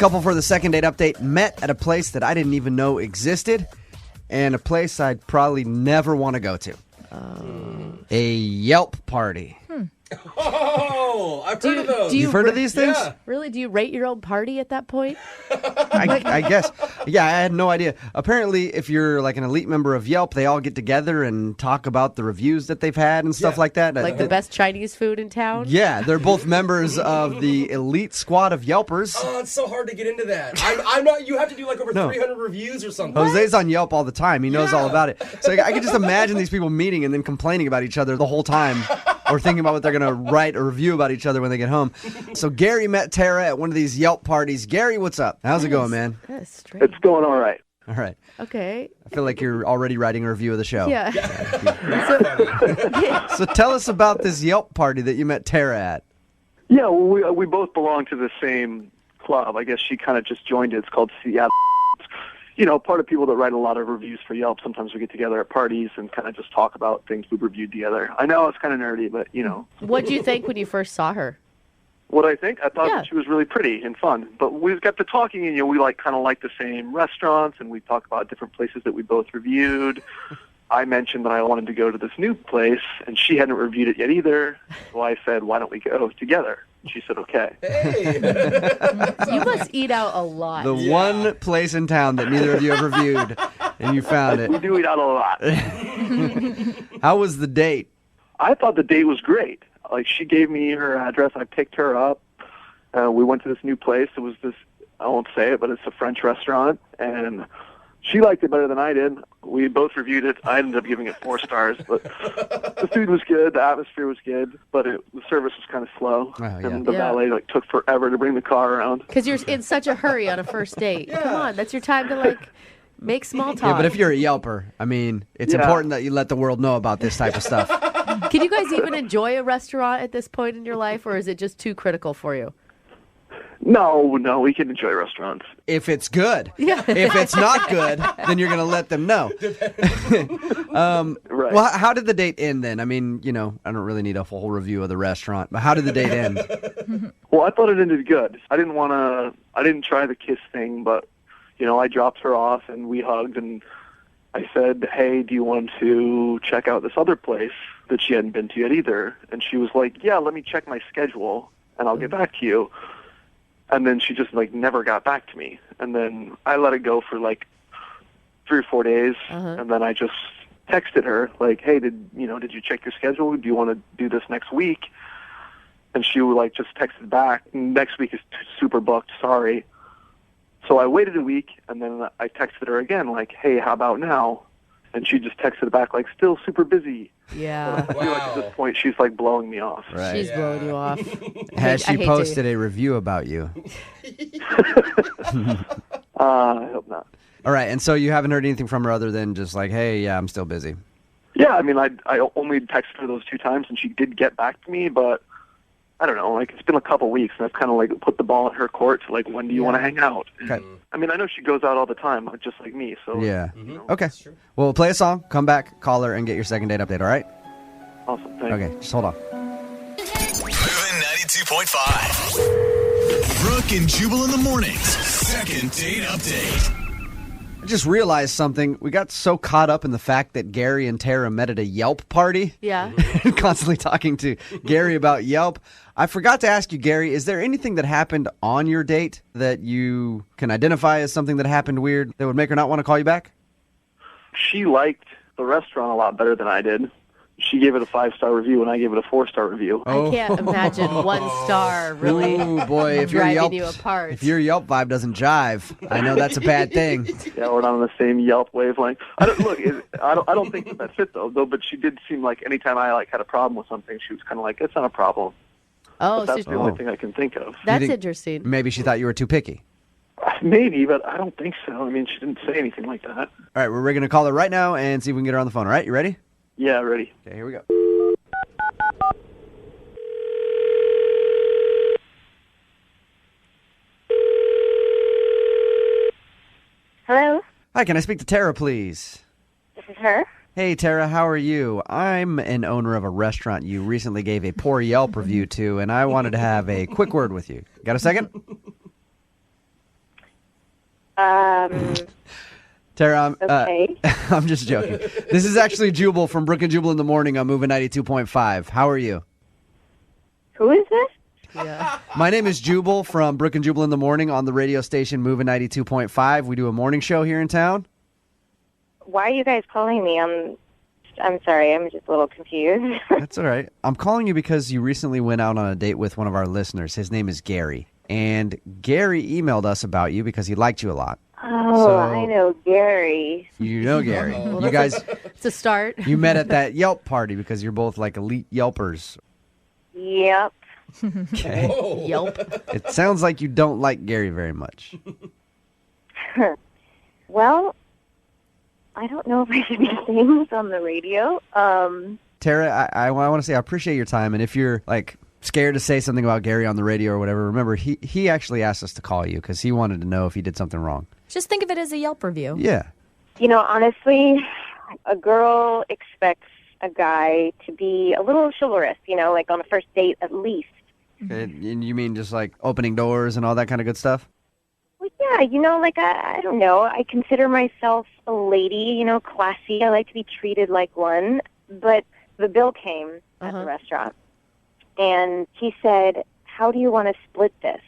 couple for the second date update met at a place that I didn't even know existed and a place I'd probably never want to go to. A Yelp party. Oh, I've heard of those. You've heard of these things? Yeah. Really? Do you rate your own party at that point? I guess. Yeah, I had no idea. Apparently, if you're like an elite member of Yelp, they all get together and talk about the reviews that they've had and stuff like that. Like the best Chinese food in town? Yeah, they're both members of the elite squad of Yelpers. Oh, it's so hard to get into that. I'm not. You have to do like over 300 reviews or something. Jose's on Yelp all the time. He knows all about it. So I can just imagine these people meeting and then complaining about each other the whole time or thinking about what they're going to write or review about each other when they get home. So Gary met Tara at one of these Yelp parties. Gary, what's up? How's it going, man? That's strange. It's going all right. All right. Okay. I feel like you're already writing a review of the show. Yeah. So tell us about this Yelp party that you met Tara at. Yeah, well, we both belong to the same club. I guess she kind of just joined it. It's called Seattle. You know, part of people that write a lot of reviews for Yelp, sometimes we get together at parties and kind of just talk about things we've reviewed together. I know it's kind of nerdy, but, you know. What did you think when you first saw her? What I think? I thought that she was really pretty and fun. But we got to talking, and, you know, we kind of like the same restaurants, and we talk about different places that we both reviewed. I mentioned that I wanted to go to this new place, and she hadn't reviewed it yet either. So I said, why don't we go together? She said, okay. Hey. You must eat out a lot. The one place in town that neither of you have reviewed, and you found it. We do eat out a lot. How was the date? I thought the date was great. Like, she gave me her address. I picked her up. We went to this new place. It was this, I won't say it, but it's a French restaurant. And she liked it better than I did. We both reviewed it. I ended up giving it 4 stars. But the food was good. The atmosphere was good. But the service was kind of slow. Oh, yeah. And the valet took forever to bring the car around. Because you're in such a hurry on a first date. Come on, that's your time to, make small talk. Yeah, but if you're a Yelper, I mean, it's important that you let the world know about this type of stuff. Can you guys even enjoy a restaurant at this point in your life, or is it just too critical for you? No, we can enjoy restaurants. If it's good. Yeah. If it's not good, then you're going to let them know. Right. Well, how did the date end then? I mean, you know, I don't really need a full review of the restaurant, but how did the date end? Well, I thought it ended good. I didn't try the kiss thing, but, you know, I dropped her off and we hugged and I said, hey, do you want to check out this other place that she hadn't been to yet either? And she was like, yeah, let me check my schedule and I'll get back to you. And then she just, never got back to me. And then I let it go for, 3 or 4 days. And then I just texted her, hey, did you check your schedule? Do you want to do this next week? And she would, just texted back, next week is super booked, sorry. So I waited a week, and then I texted her again, hey, how about now? And she just texted back, still super busy. Yeah. I feel like at this point, she's, blowing me off. Right. She's blowing you off. Has she posted a review about you? I hope not. All right, and so you haven't heard anything from her other than just hey, yeah, I'm still busy. Yeah, I mean, I only texted her those 2 times, and she did get back to me, but I don't know, it's been a couple weeks, and I've kind of put the ball in her court to when do you want to hang out? Okay. I mean, I know she goes out all the time, just like me, so. Yeah. Okay. Well, we'll play a song, come back, call her, and get your second date update, all right? Awesome, thanks. Okay, just hold on. Moving 92.5. Brooke and Jubal in the mornings. Second date update. I just realized something. We got so caught up in the fact that Gary and Tara met at a Yelp party. Yeah. Constantly talking to Gary about Yelp. I forgot to ask you, Gary, is there anything that happened on your date that you can identify as something that happened weird that would make her not want to call you back? She liked the restaurant a lot better than I did. She gave it a 5-star review, and I gave it a 4-star review. I can't imagine 1 star really driving you apart. If your Yelp vibe doesn't jive, I know that's a bad thing. Yeah, we're not on the same Yelp wavelength. I don't think that fit though. But she did seem like anytime I had a problem with something, she was kind of it's not a problem. Oh, but that's the only thing I can think of. That's interesting. Maybe she thought you were too picky. Maybe, but I don't think so. I mean, she didn't say anything like that. All right, we're going to call her right now and see if we can get her on the phone. All right, you ready? Yeah, ready. Okay, here we go. Hello, Hi, can I speak to Tara, please? this is her. Hey, Tara, how are you? I'm an owner of a restaurant you recently gave a poor Yelp review to, and I wanted to have a quick word with you. Got a second? Tara, Okay. I'm just joking. This is actually Jubal from Brooke and Jubal in the Morning on Moving 92.5. How are you? Who is this? Yeah. My name is Jubal from Brooke and Jubal in the Morning on the radio station Moving 92.5. We do a morning show here in town. Why are you guys calling me? I'm sorry. I'm just a little confused. That's all right. I'm calling you because you recently went out on a date with one of our listeners. His name is Gary. And Gary emailed us about you because he liked you a lot. Oh, So- I know Gary. You know Gary. You guys, It's a start. you met at that Yelp party because you're both like elite Yelpers. Yep. Okay. Whoa. Yelp. It sounds like you don't like Gary very much. Well, I don't know if I should be saying this on the radio. Tara, I want to say I appreciate your time. And if you're like scared to say something about Gary on the radio or whatever, remember, he actually asked us to call you because he wanted to know if he did something wrong. Just think of it as a Yelp review. Yeah. You know, honestly, a girl expects a guy to be a little chivalrous, you know, like on a first date at least. And you mean just like opening doors and all that kind of good stuff? Well, yeah, you know, like, I don't know. I consider myself a lady, you know, classy. I like to be treated like one. But the bill came at the restaurant. And he said, how do you want to split this?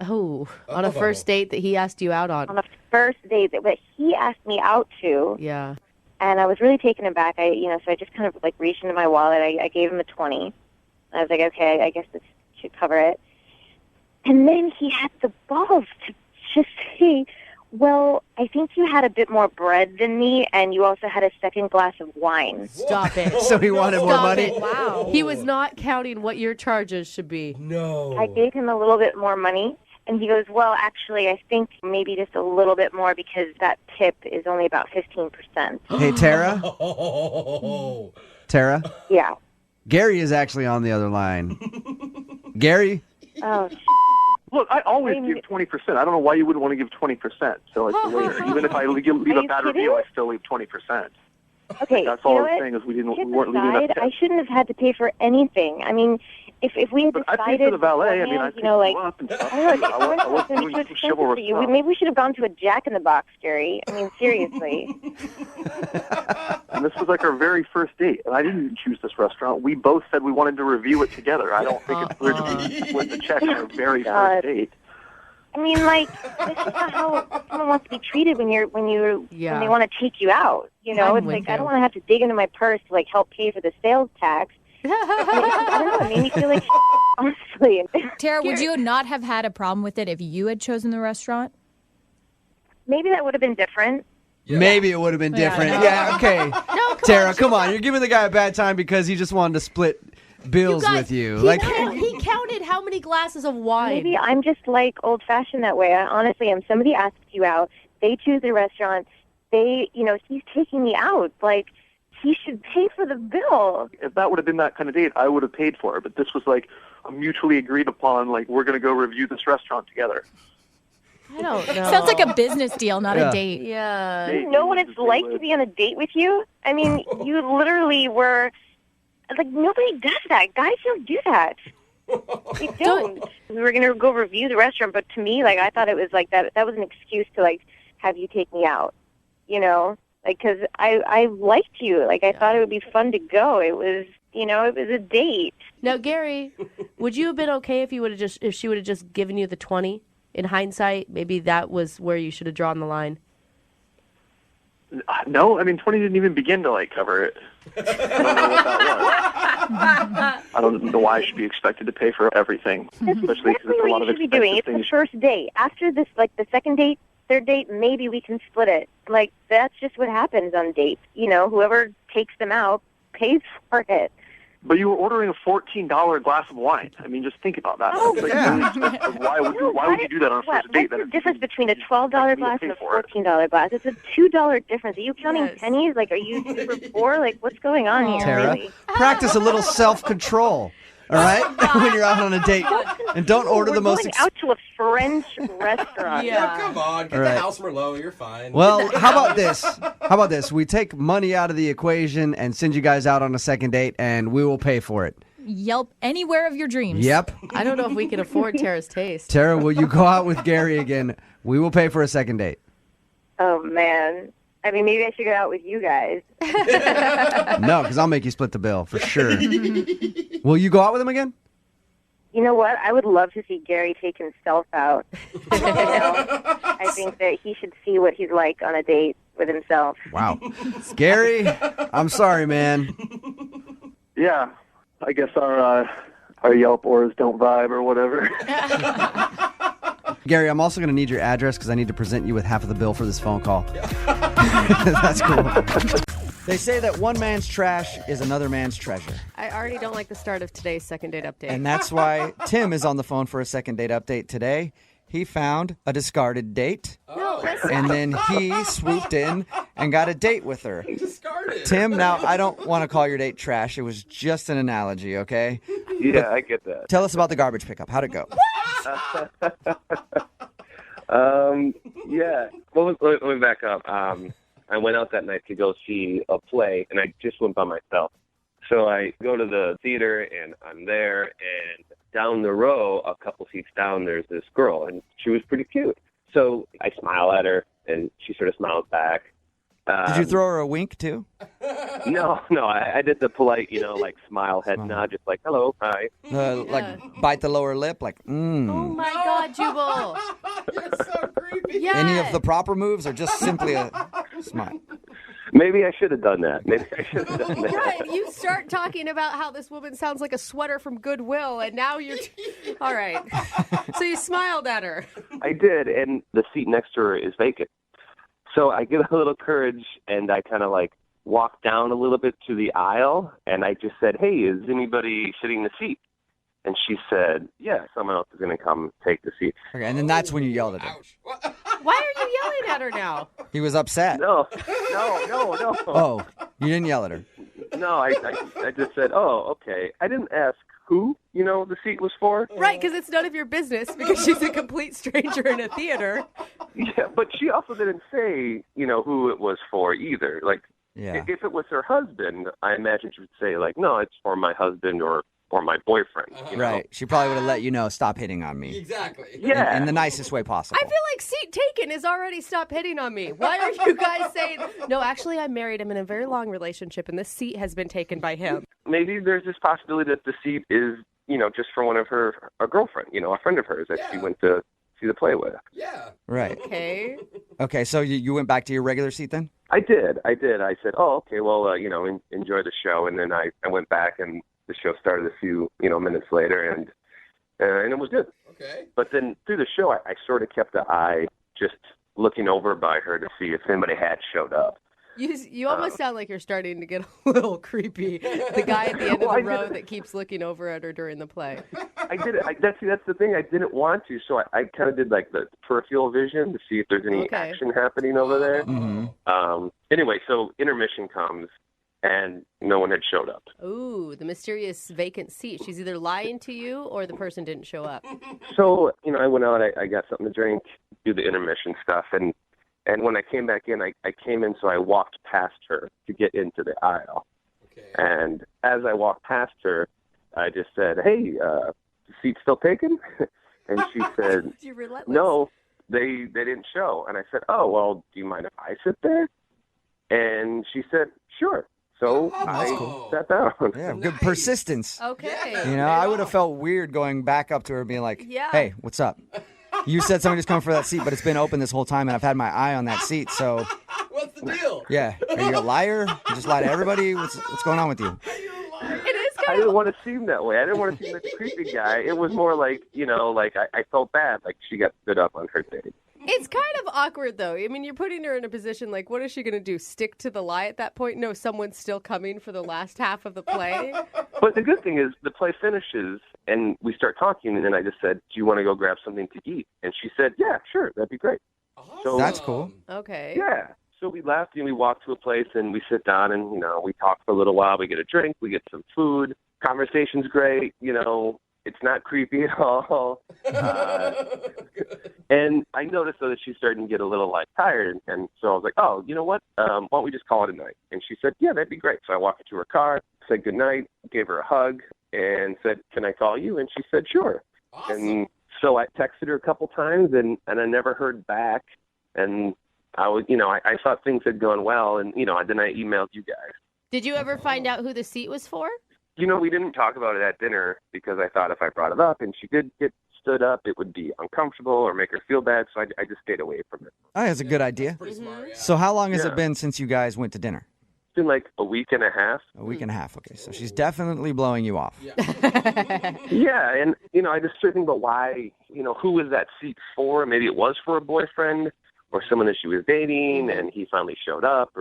Oh, on a first date that he asked you out on. On a first date that he asked me out to. Yeah. And I was really taken aback. So I just kind of like reached into my wallet. I gave him a 20. I was like, okay, I guess this should cover it. And then he had the balls to just say, well, I think you had a bit more bread than me, and you also had a second glass of wine. Stop it. So he wanted more Stop money? it. Wow. He was not counting what your charges should be. No. I gave him a little bit more money, and he goes, well, actually, I think maybe just a little bit more because that tip is only about 15%. Hey, Tara? Oh. Tara? Yeah. Gary is actually on the other line. Gary? Oh, Look, I always Wait, give 20%. I don't know why you wouldn't want to give 20% to like the waiter. Even if I leave a you bad kidding? review, I still leave 20%. okay. That's you all know I'm what? saying is we Tip weren't leaving aside, that I tip. shouldn't have had to pay for anything. I mean, if we had But I decided paid for the valet. I mean, I beforehand, picked you know, like, you up and stuff. I don't know, I was it's doing too some expensive chivalrous for you. stuff. Maybe we should have gone to a Jack in the Box, Gary. I mean, seriously. And this was like our very first date. And I didn't choose this restaurant. We both said we wanted to review it together. I don't think it's weird to be split the check on our very God. first date. I mean, like, this is not how someone wants to be treated when Yeah. they want to take you out. You know, I'm it's with like I you. don't want to have to dig into my purse to like help pay for the sales tax. I don't know. It made me feel like honestly. Tara, would you not have had a problem with it if you had chosen the restaurant? Maybe that would have been different. Maybe it would have been different. no. Yeah, okay. Tara, come on. You're giving the guy a bad time because he just wanted to split bills guys, with you. He counted how many glasses of wine. Maybe I'm just like old-fashioned that way. I honestly am. Somebody asks you out. They choose the restaurant. He's taking me out. Like, he should pay for the bill. If that would have been that kind of date, I would have paid for it. But this was like a mutually agreed upon, like, we're going to go review this restaurant together. I don't know. Sounds like a business deal, not Yeah. a date. Yeah. Do you know what it's like to be on a date with you? I mean, you literally were like, nobody does that. Guys don't do that. They don't. We were gonna go review the restaurant, but to me, like, I thought it was like that was an excuse to like have you take me out. You know, like, because I liked you. Like, I thought it would be fun to go. It was, it was a date. Now, Gary, would you have been okay if she would have just given you the 20? In hindsight, maybe that was where you should have drawn the line. No, I mean, 20 didn't even begin to, like, cover it. I don't know what that was. I don't know why I should be expected to pay for everything, That's especially because exactly it's a what lot you of should be doing. expensive It's things. the first date. After this, like, the second date, third date, maybe we can split it. Like, that's just what happens on dates. Whoever takes them out pays for it. But you were ordering a $14 glass of wine. I mean, just think about that. Oh, It's like, yeah. really expensive. Why would you do that on a first date? What's Then the difference between a $12 like, glass pay and a for it. $14 glass? It's a $2 difference. Are you counting Yes. pennies? Like, are you super poor? Like, what's going on here? Tara, Really? practice a little self-control, all right? When you're out on a date. And don't order We're the most... going out to a French restaurant. Yeah, come on. Get All right. the house Merlot. You're fine. Well, how about this? How about this? We take money out of the equation and send you guys out on a second date, and we will pay for it. Yelp anywhere of your dreams. Yep. I don't know if we can afford Tara's taste. Tara, will you go out with Gary again? We will pay for a second date. Oh, man. I mean, maybe I should go out with you guys. No, because I'll make you split the bill for sure. Will you go out with him again? You know what? I would love to see Gary take himself out. I think that he should see what he's like on a date with himself. Wow. Gary, I'm sorry, man. Yeah, I guess our Yelp ors don't vibe or whatever. Gary, I'm also going to need your address because I need to present you with half of the bill for this phone call. That's cool. They say that one man's trash is another man's treasure. I already don't like the start of today's second date update. And that's why Tim is on the phone for a second date update today. He found a discarded date. No, listen. And then he swooped in and got a date with her. Discarded. Tim, now, I don't want to call your date trash. It was just an analogy, okay? Yeah, I get that. Tell us about the garbage pickup. How'd it go? Yeah. Well, let me back up. I went out that night to go see a play, and I just went by myself. So I go to the theater, and I'm there, and down the row, a couple seats down, there's this girl, and she was pretty cute. So I smile at her, and she sort of smiles back. Did you throw her a wink, too? No, I did the polite, like smile, head nod, just like, hello, hi. Like bite the lower lip, like, Oh my God, Jubal. You're so creepy. Yeah. Any of the proper moves or just simply a smile? Maybe I should have done that. Right, you start talking about how this woman sounds like a sweater from Goodwill, and now you're... All right. So you smiled at her. I did, and the seat next to her is vacant. So I get a little courage, and I kind of walk down a little bit to the aisle, and I just said, hey, is anybody sitting in the seat? And she said, yeah, someone else is going to come take the seat. Okay, and then that's when you yelled at her. Ouch. Why are you yelling at her now? He was upset. No. Oh, you didn't yell at her. No, I just said, oh, okay. I didn't ask who, the seat was for. Right, because it's none of your business because she's a complete stranger in a theater. Yeah, but she also didn't say, who it was for either. Yeah. If it was her husband, I imagine she would say, no, it's for my husband or my boyfriend. Right. She probably would have let you know, stop hitting on me. Exactly. Yeah. In the nicest way possible. I feel like seat taken is already stop hitting on me. Why are you guys saying, no, actually, I'm married. I'm in a very long relationship, and this seat has been taken by him. Maybe there's this possibility that the seat is, just for one of a girlfriend, a friend of hers that she went to see the play with. Yeah. Right. Okay, so you went back to your regular seat then? I did. I said, oh, okay, well, enjoy the show. And then I went back and the show started a few, minutes later and it was good. Okay. But then through the show, I sort of kept an eye just looking over by her to see if anybody had showed up. You almost sound like you're starting to get a little creepy. The guy at the end of the row that keeps looking over at her during the play. I did it. That's the thing. I didn't want to, so I kind of did the peripheral vision to see if there's any action happening over there. Mm-hmm. Anyway, so intermission comes, and no one had showed up. Ooh, the mysterious vacant seat. She's either lying to you or the person didn't show up. So, I went out, I got something to drink, do the intermission stuff, and when I came back in, I came in, so I walked past her to get into the aisle. Okay. And as I walked past her, I just said, hey, the seat's still taken? And she said, You're relentless. no, they didn't show. And I said, oh, well, do you mind if I sit there? And she said, sure. So I sat down. Yeah, good persistence. Okay. I would have felt weird going back up to her being like, Yeah. hey, what's up? You said somebody's coming for that seat, but it's been open this whole time, and I've had my eye on that seat, so... What's the deal? Yeah. Are you a liar? You just lie to everybody? What's going on with you? It is I kind didn't of... want to seem that way. I didn't want to seem like a creepy guy. It was more like, I felt bad. Like she got stood up on her date. It's kind of awkward, though. I mean, you're putting her in a position like, what is she going to do? Stick to the lie at that point? No, someone's still coming for the last half of the play? But the good thing is the play finishes and we start talking. And then I just said, do you want to go grab something to eat? And she said, yeah, sure. That'd be great. So That's cool. Okay. yeah. So we left and we walked to a place and we sit down and, we talk for a little while. We get a drink. We get some food. Conversation's great. It's not creepy at all. And I noticed, though, that she's starting to get a little, tired. And so I was like, oh, you know what? Why don't we just call it a night? And she said, yeah, that'd be great. So I walked her to her car, said goodnight, gave her a hug, and said, can I call you? And she said, sure. Awesome. And so I texted her a couple times, and I never heard back. And I thought things had gone well, and, then I emailed you guys. Did you ever find out who the seat was for? We didn't talk about it at dinner because I thought if I brought it up and she did get stood up, it would be uncomfortable or make her feel bad, so I just stayed away from it. Oh, that's a good idea. Pretty smart, yeah. So how long has it been since you guys went to dinner? It's been like a week and a half. A week and a half. Okay, so she's definitely blowing you off. Yeah, and, I just started thinking about why, who was that seat for? Maybe it was for a boyfriend or someone that she was dating, and he finally showed up,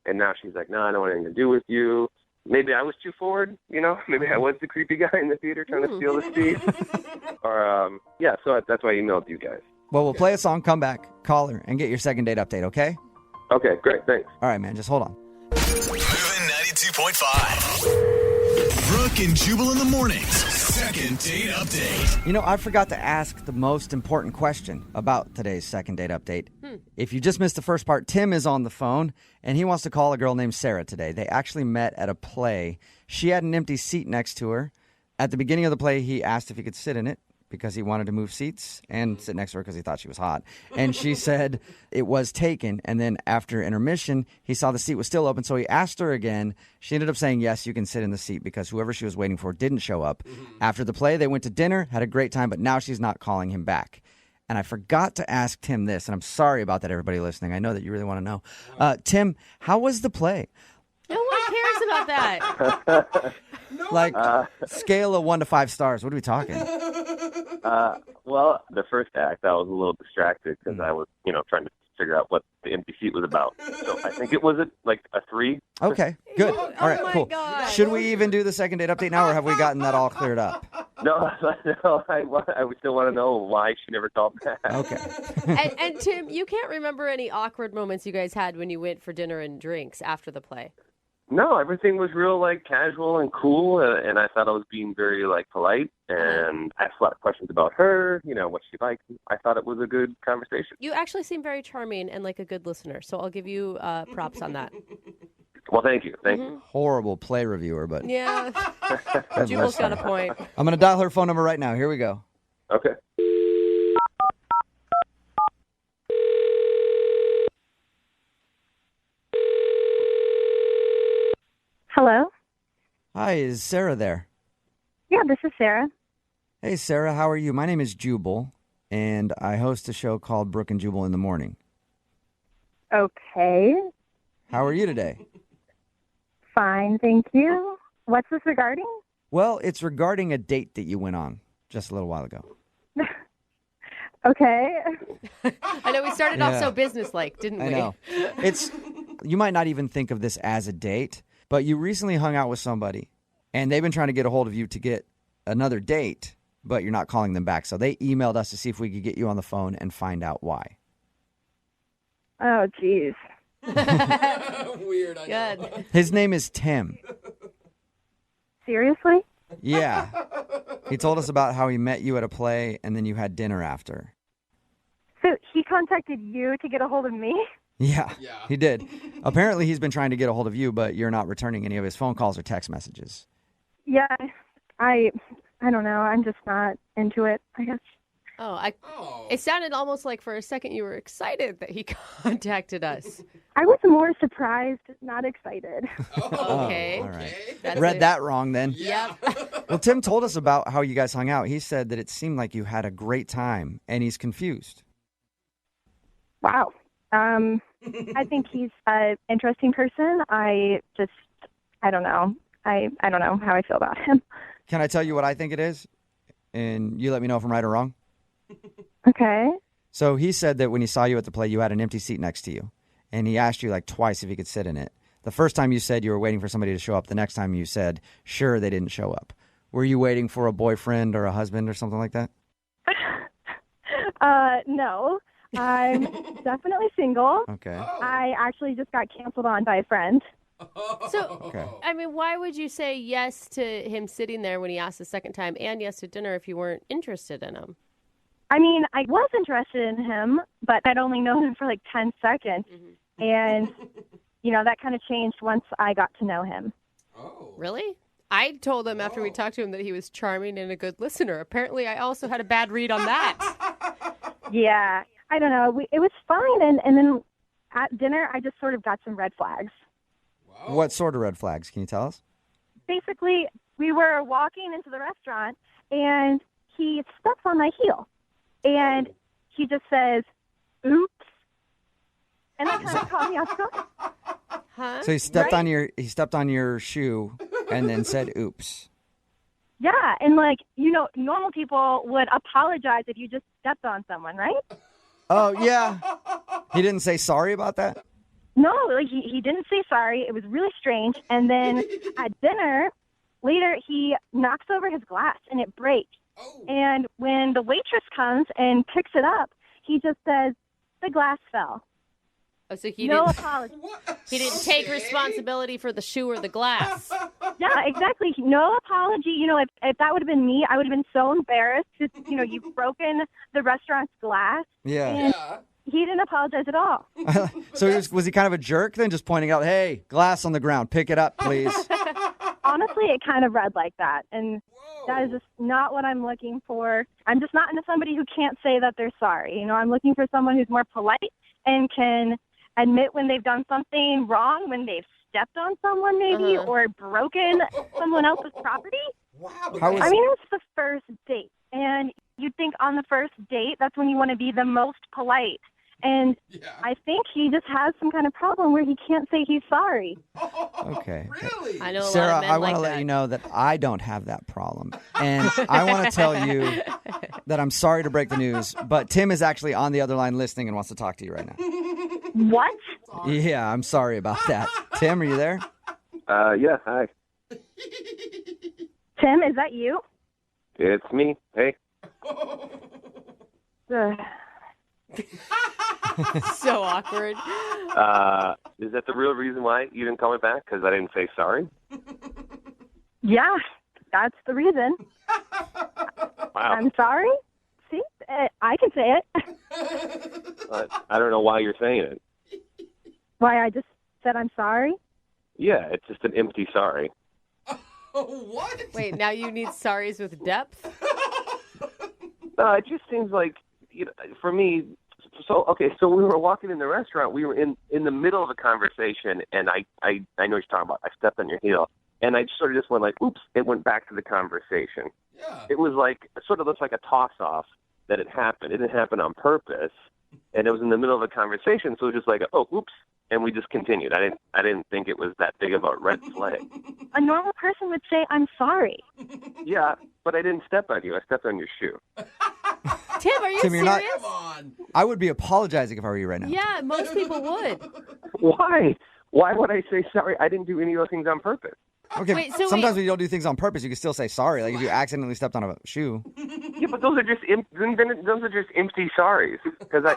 and now she's like, no, I don't want anything to do with you. Maybe I was too forward, Maybe I was the creepy guy in the theater trying to steal the seat. Or, so that's why I emailed you guys. Well, we'll play a song, come back, call her, and get your second date update, okay? Okay, great, thanks. All right, man, just hold on. Moving 92.5. Brooke and Jubal in the mornings. Second date update. I forgot to ask the most important question about today's second date update. If you just missed the first part, Tim is on the phone, and he wants to call a girl named Sarah today. They actually met at a play. She had an empty seat next to her. At the beginning of the play, he asked if he could sit in it because he wanted to move seats and sit next to her because he thought she was hot. And she said it was taken. And then after intermission, he saw the seat was still open. So he asked her again. She ended up saying, yes, you can sit in the seat because whoever she was waiting for didn't show up. After the play, they went to dinner, had a great time, but now she's not calling him back. And I forgot to ask Tim this, and I'm sorry about that, everybody listening. I know that you really want to know. Tim, how was the play? No one cares about that. Scale of 1 to 5 stars. What are we talking? Well, the first act, I was a little distracted because I was, trying to figure out what the empty seat was about. So I think it was a 3. Okay, good. Oh All right, my cool. God. Should we even do the second date update now, or have we gotten that all cleared up? No, I still want to know why she never called back. Okay. And Tim, you can't remember any awkward moments you guys had when you went for dinner and drinks after the play? No, everything was real casual and cool, and I thought I was being very polite, and I asked a lot of questions about her, what she liked. I thought it was a good conversation. You actually seem very charming and like a good listener, so I'll give you props on that. Well, thank you. Thank you. Horrible play reviewer, but Yeah, Jubal's got a point. I'm going to dial her phone number right now. Here we go. Okay. Hello? Hi, is Sarah there? Yeah, this is Sarah. Hey, Sarah, how are you? My name is Jubal, and I host a show called Brooke and Jubal in the morning. Okay. How are you today? Fine, thank you. What's this regarding? Well, it's regarding a date that you went on just a little while ago. Okay. I know we started off so businesslike, didn't we? I know. You might not even think of this as a date, but you recently hung out with somebody, and they've been trying to get a hold of you to get another date, but you're not calling them back. So they emailed us to see if we could get you on the phone and find out why. Oh, jeez. Weird, I know. Good. His name is Tim. Seriously? Yeah. He told us about how he met you at a play, and then you had dinner after. So he contacted you to get a hold of me? Yeah, Yeah. he did. Apparently, he's been trying to get a hold of you, but you're not returning any of his phone calls or text messages. Yeah, I don't know. I'm just not into it, I guess. It sounded almost like for a second you were excited that he contacted us. I was more surprised, not excited. Okay. All right. That's Read it. that wrong then. Yep. Well, Tim told us about how you guys hung out. He said that it seemed like you had a great time, and he's confused. Wow. I think he's an interesting person. I don't know. I don't know how I feel about him. Can I tell you what I think it is? And you let me know if I'm right or wrong. Okay. So he said that when he saw you at the play, you had an empty seat next to you. And he asked you twice if he could sit in it. The first time you said you were waiting for somebody to show up. The next time you said, sure, they didn't show up. Were you waiting for a boyfriend or a husband or something like that? No. I'm definitely single. Okay. I actually just got canceled on by a friend. So, Okay. I mean, why would you say yes to him sitting there when he asked the second time and yes to dinner if you weren't interested in him? I mean, I was interested in him, but I'd only known him for 10 seconds. Mm-hmm. And, that kind of changed once I got to know him. Oh. Really? I told him after we talked to him that he was charming and a good listener. Apparently, I also had a bad read on that. Yeah. I don't know. It was fine. And then at dinner, I just sort of got some red flags. What sort of red flags? Can you tell us? Basically, we were walking into the restaurant, and he steps on my heel. And he just says, oops. And that kind of caught me off guard. Huh? So he stepped on your shoe and then said oops. Yeah, and normal people would apologize if you just stepped on someone, right? Oh, yeah. He didn't say sorry about that? No, he didn't say sorry. It was really strange. And then at dinner, later, he knocks over his glass and it breaks. Oh. And when the waitress comes and picks it up, he just says, the glass fell. Oh, so no apology. He didn't take responsibility for the shoe or the glass. Yeah, exactly. No apology. If that would have been me, I would have been so embarrassed because, you've broken the restaurant's glass. Yeah. And he didn't apologize at all. So was he kind of a jerk then, just pointing out, hey, glass on the ground, pick it up, please? Honestly, it kind of read like that. And that is just not what I'm looking for. I'm just not into somebody who can't say that they're sorry. I'm looking for someone who's more polite and can admit when they've done something wrong, when they've stepped on someone maybe or broken someone else's property. Wow. It's the first date. And you'd think on the first date, that's when you want to be the most polite. And I think he just has some kind of problem where he can't say he's sorry. Okay. Really? I know Sarah, a lot of men I want to like let that. you know that I don't have that problem. And I want to tell you that I'm sorry to break the news, but Tim is actually on the other line listening and wants to talk to you right now. What? Yeah, I'm sorry about that. Tim, are you there? Yeah, hi. Tim, is that you? It's me. Hey. So awkward. Is that the real reason why you didn't call me back? Because I didn't say sorry? Yeah, that's the reason. Wow. I'm sorry. See, I can say it. But I don't know why you're saying it. Why I just said I'm sorry? Yeah, it's just an empty sorry. What? Wait, now you need sorries with depth? No, it just seems like, for me, so we were walking in the restaurant. We were in the middle of a conversation, and I know what you're talking about. I stepped on your heel, and I sort of just went like, oops, it went back to the conversation. Yeah. It was like, it sort of looks like a toss-off that it happened. It didn't happen on purpose, and it was in the middle of a conversation, so it was just like, oh, oops, and we just continued. I didn't think it was that big of a red flag. A normal person would say, I'm sorry. Yeah, but I didn't step on you. I stepped on your shoe. Tim, are you Tim, you're not- serious? Come on. I would be apologizing if I were you right now. Yeah, most people would. Why? Why would I say sorry? I didn't do any of those things on purpose. Okay, Wait, so sometimes when you don't do things on purpose, you can still say sorry. Like if you accidentally stepped on a shoe. Yeah, but those are just those are just empty sorries because I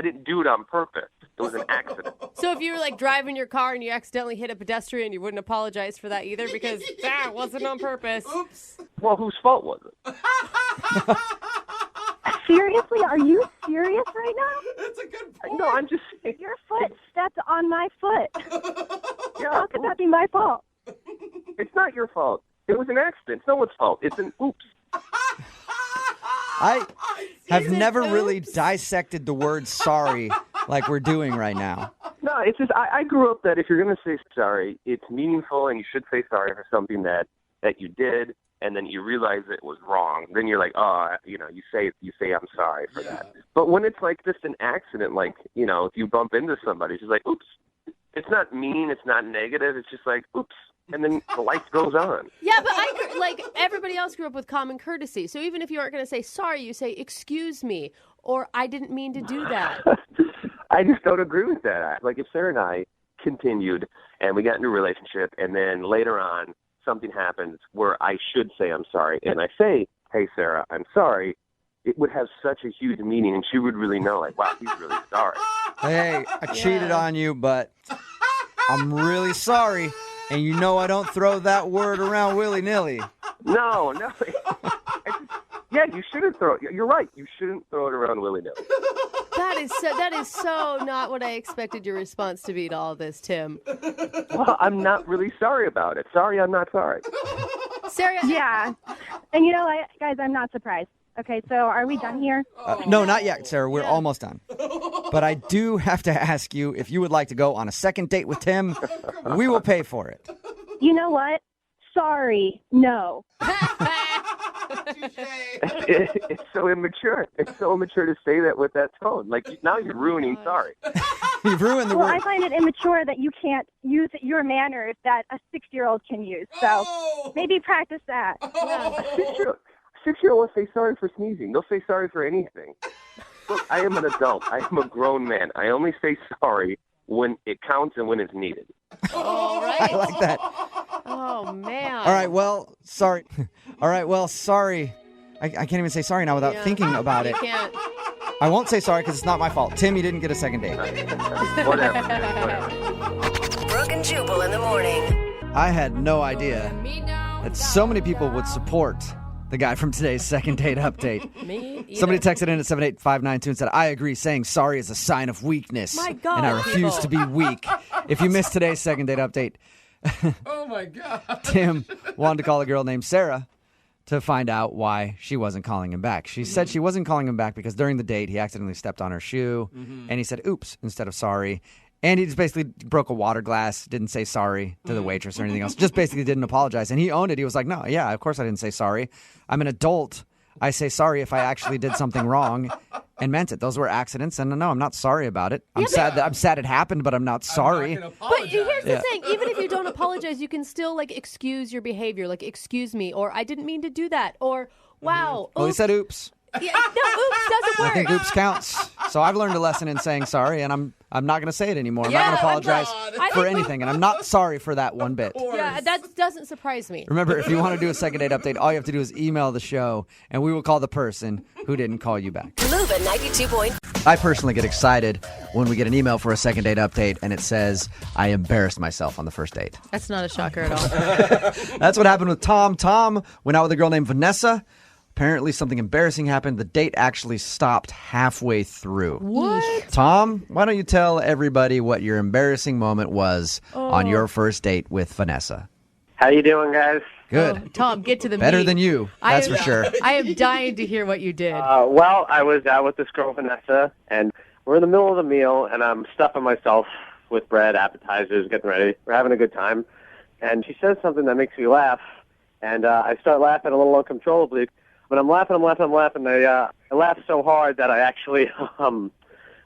didn't do it on purpose. It was an accident. So if you were like driving your car and you accidentally hit a pedestrian, you wouldn't apologize for that either because that wasn't on purpose. Oops. Well, whose fault was it? Seriously? Are you serious right now? That's a good point. No, I'm just saying. Your foot stepped on my foot. Yeah, How could that be my fault? it's not your fault. It was an accident. It's no one's fault. It's an oops. I have never really dissected the word sorry like we're doing right now. No, it's just I grew up that if you're going to say sorry, it's meaningful and you should say sorry for something that you did. And then you realize it was wrong. Then you're like, you say I'm sorry for that. But when it's like just an accident, like, if you bump into somebody, it's just like, oops. It's not mean. It's not negative. It's just like, oops. And then the life goes on. Yeah, but everybody else grew up with common courtesy. So even if you aren't going to say sorry, you say, excuse me, or I didn't mean to do that. I just don't agree with that. Like if Sarah and I continued and we got into a relationship and then later on, something happens where I should say I'm sorry, and I say, hey, Sarah, I'm sorry, it would have such a huge meaning, and she would really know, like, wow, he's really sorry. Hey, I cheated on you, but I'm really sorry. And I don't throw that word around willy-nilly. No. Yeah, you shouldn't throw it. You're right. You shouldn't throw it around willy-nilly. That is so not what I expected your response to be to all this, Tim. Well, I'm not really sorry about it. Sorry, I'm not sorry. Sarah. Yeah. And guys, I'm not surprised. Okay, so are we done here? No, not yet, Sarah. We're almost done. But but I do have to ask you if you would like to go on a second date with Tim. We will pay for it. You know what? Sorry, no. It's so immature. It's so immature to say that with that tone. Like, now you're ruining sorry. You've ruined the Well, word. I find it immature that you can't use your manners that a 6-year-old can use. So maybe practice that. Six-year-old will say sorry for sneezing. They'll say sorry for anything. Look, I am an adult. I am a grown man. I only say sorry when it counts and when it's needed. All right. I like that. Oh, man. All right, well, sorry. All right, well, sorry. I can't even say sorry now without thinking about it. You can't. I won't say sorry because it's not my fault. Tim, you didn't get a second date. Whatever. Brooke and Jubal in the morning. I had no idea that so many people would support the guy from today's second date update. Me either. Somebody texted in at 78592 and said, I agree, saying sorry is a sign of weakness. My God, and I refuse to be weak. If you missed today's second date update, Oh, my God. Tim wanted to call a girl named Sarah to find out why she wasn't calling him back. She said she wasn't calling him back because during the date, he accidentally stepped on her shoe, and he said, oops, instead of sorry. And he just basically broke a water glass, didn't say sorry to the waitress or anything else, just basically didn't apologize. And he owned it. He was like, no, yeah, of course I didn't say sorry. I'm an adult. I say sorry if I actually did something wrong and meant it. Those were accidents, and no, I'm not sorry about it. I'm sad it happened, but I'm not sorry. But here's the thing. Even if you don't apologize, you can still, like, excuse your behavior. Like, excuse me, or I didn't mean to do that, or wow. Well, he said oops. Yeah, no, oops doesn't work. I think oops counts. So I've learned a lesson in saying sorry, and I'm not going to say it anymore. I'm not Yeah, going to apologize I for think- anything, and I'm not sorry for that one bit. Yeah, that doesn't surprise me. Remember, if you want to do a second date update, all you have to do is email the show, and we will call the person who didn't call you back. Move at 92. I personally get excited when we get an email for a second date update, and it says, I embarrassed myself on the first date. That's not a shocker at all. That's what happened with Tom. Tom went out with a girl named Vanessa. Apparently, something embarrassing happened. The date actually stopped halfway through. What? Tom, why don't you tell everybody what your embarrassing moment was on your first date with Vanessa? How you doing, guys? Good. Oh, Tom, get to the Better meat. than you, that's for sure. I am dying to hear what you did. Well, I was out with this girl, Vanessa, and we're in the middle of the meal, and I'm stuffing myself with bread, appetizers, getting ready. We're having a good time. And she says something that makes me laugh, and I start laughing a little uncontrollably. But I'm laughing. I laugh so hard that I actually, I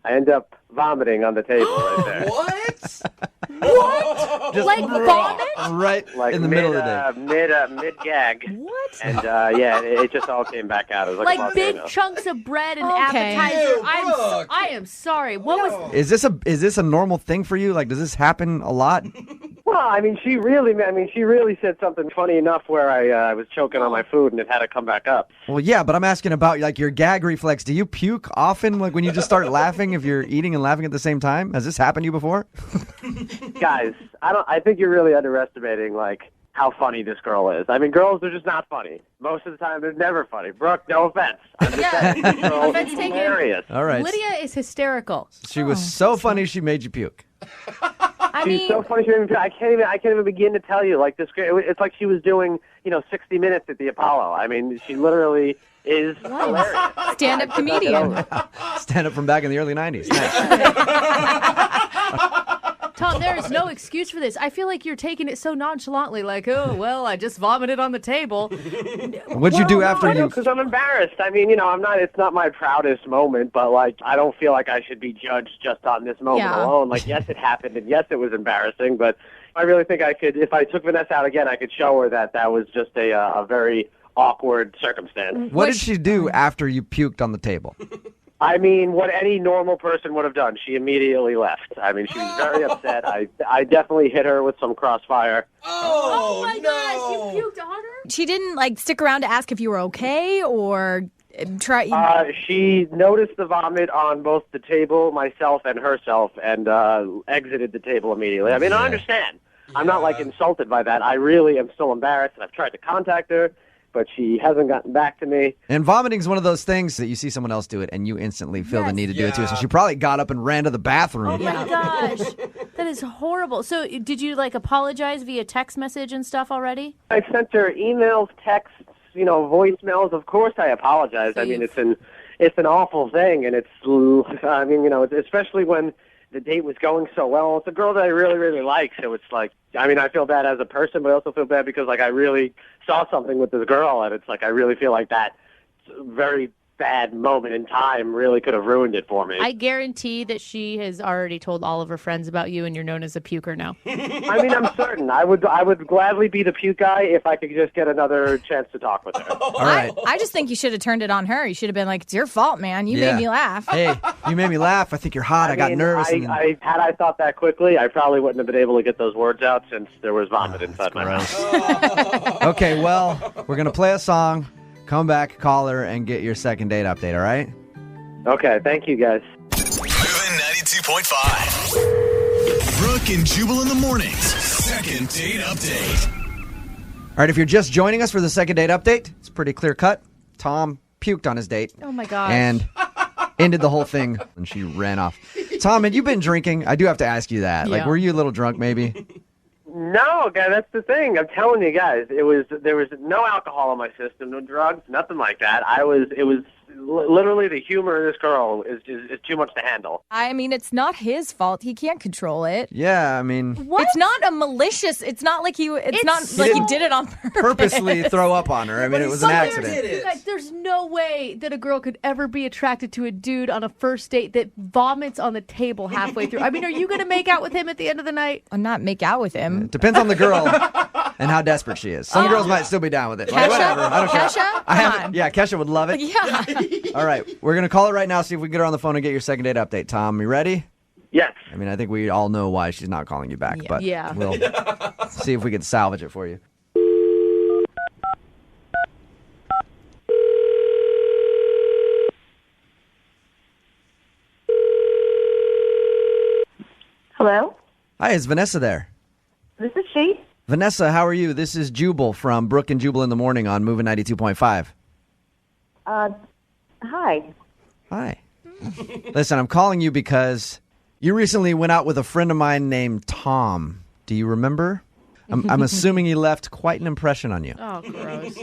end up vomiting on the table right there. What? What? Just Like vomit? Right Like in the middle of the day. Mid gag. What? And yeah, it just all came back out. It was like a Like big volcano. chunks of bread and Okay. appetizer. Ew, Brooke. I am sorry. What was? Is this a normal thing for you? Like, does this happen a lot? Well, I mean, she really said something funny enough where I was choking on my food and it had to come back up. Well, yeah, but I'm asking about like your gag reflex. Do you puke often? Like when you just start laughing, if you're eating and laughing at the same time? Has this happened to you before? Guys, I think you're really underestimating like how funny this girl is. I mean, girls are just not funny. Most of the time, they're never funny. Brooke, no offense. I'm just saying, this girl Offense is taken. hilarious. All right. Lydia is hysterical. She was so funny she made you puke. I She's mean, so funny. I can't even begin to tell you. Like this girl, it's like she was doing 60 Minutes at the Apollo. I mean, she literally is hilarious. Stand-up comedian. Stand up from back in the early 90s. Nice. Tom, there is no excuse for this. I feel like you're taking it so nonchalantly, like, oh, well, I just vomited on the table. What'd you do after you... Because I'm embarrassed. I mean, I'm not. It's not my proudest moment, but like, I don't feel like I should be judged just on this moment Yeah. alone. Like, yes, it happened, and yes, it was embarrassing, but I really think I could. If I took Vanessa out again, I could show her that was just a very awkward circumstance. What did she do after you puked on the table? I mean, what any normal person would have done. She immediately left. I mean, she was very upset. I definitely hit her with some crossfire. Oh, my gosh, you puked on her? She didn't like stick around to ask if you were okay or try. She noticed the vomit on both the table, myself, and herself, and exited the table immediately. I mean, I understand. I'm not like insulted by that. I really am still embarrassed, and I've tried to contact her, but she hasn't gotten back to me. And vomiting is one of those things that you see someone else do it and you instantly feel the need to do it too. So she probably got up and ran to the bathroom. Oh my gosh. That is horrible. So did you like apologize via text message and stuff already? I sent her emails, texts, voicemails. Of course I apologize. I mean, it's it's an awful thing, and I mean, especially when the date was going so well. It's a girl that I really, really like, so it's like, I mean, I feel bad as a person, but I also feel bad because, like, I really saw something with this girl, and it's like, I really feel like that very bad moment in time really could have ruined it for me. I guarantee that she has already told all of her friends about you, and you're known as a puker now. I mean, I'm certain. I would gladly be the puke guy if I could just get another chance to talk with her. All right. I just think you should have turned it on her. You should have been like, it's your fault, man. You made me laugh. Hey, you made me laugh. I think you're hot. I got nervous. Had I thought that quickly, I probably wouldn't have been able to get those words out since there was vomit inside my mouth. Okay, well, we're going to play a song. Come back, call her, and get your second date update, all right? Okay, thank you, guys. Moving 92.5. Brooke and Jubal in the mornings. Second date update. All right, if you're just joining us for the second date update, it's pretty clear cut. Tom puked on his date. Oh, my gosh. And ended the whole thing when she ran off. Tom, had you been drinking? I do have to ask you that. Like, were you a little drunk, maybe? No, guy, that's the thing. I'm telling you guys, there was no alcohol in my system, no drugs, nothing like that. It was literally the humor of this girl is too much to handle. I mean, it's not his fault. He can't control it. Yeah, I mean, It's not a malicious. It's not like he did it on purpose. Purposely throw up on her. I mean, it was an accident. You guys, there's no way that a girl could ever be attracted to a dude on a first date that vomits on the table halfway through. I mean, are you going to make out with him at the end of the night? I'm not make out with him. It depends on the girl and how desperate she is. Some girls might still be down with it. Like, whatever. I don't care. Kesha? Yeah, Kesha would love it. Yeah. All right, we're going to call her right now, see if we can get her on the phone and get your second date update. Tom, you ready? Yes. I mean, I think we all know why she's not calling you back, but we'll see if we can salvage it for you. Hello? Hi, is Vanessa there? This is she. Vanessa, how are you? This is Jubal from Brooke and Jubal in the morning on Moving 92.5. Hi. Hi. Listen, I'm calling you because you recently went out with a friend of mine named Tom. Do you remember? I'm assuming he left quite an impression on you. Oh, gross.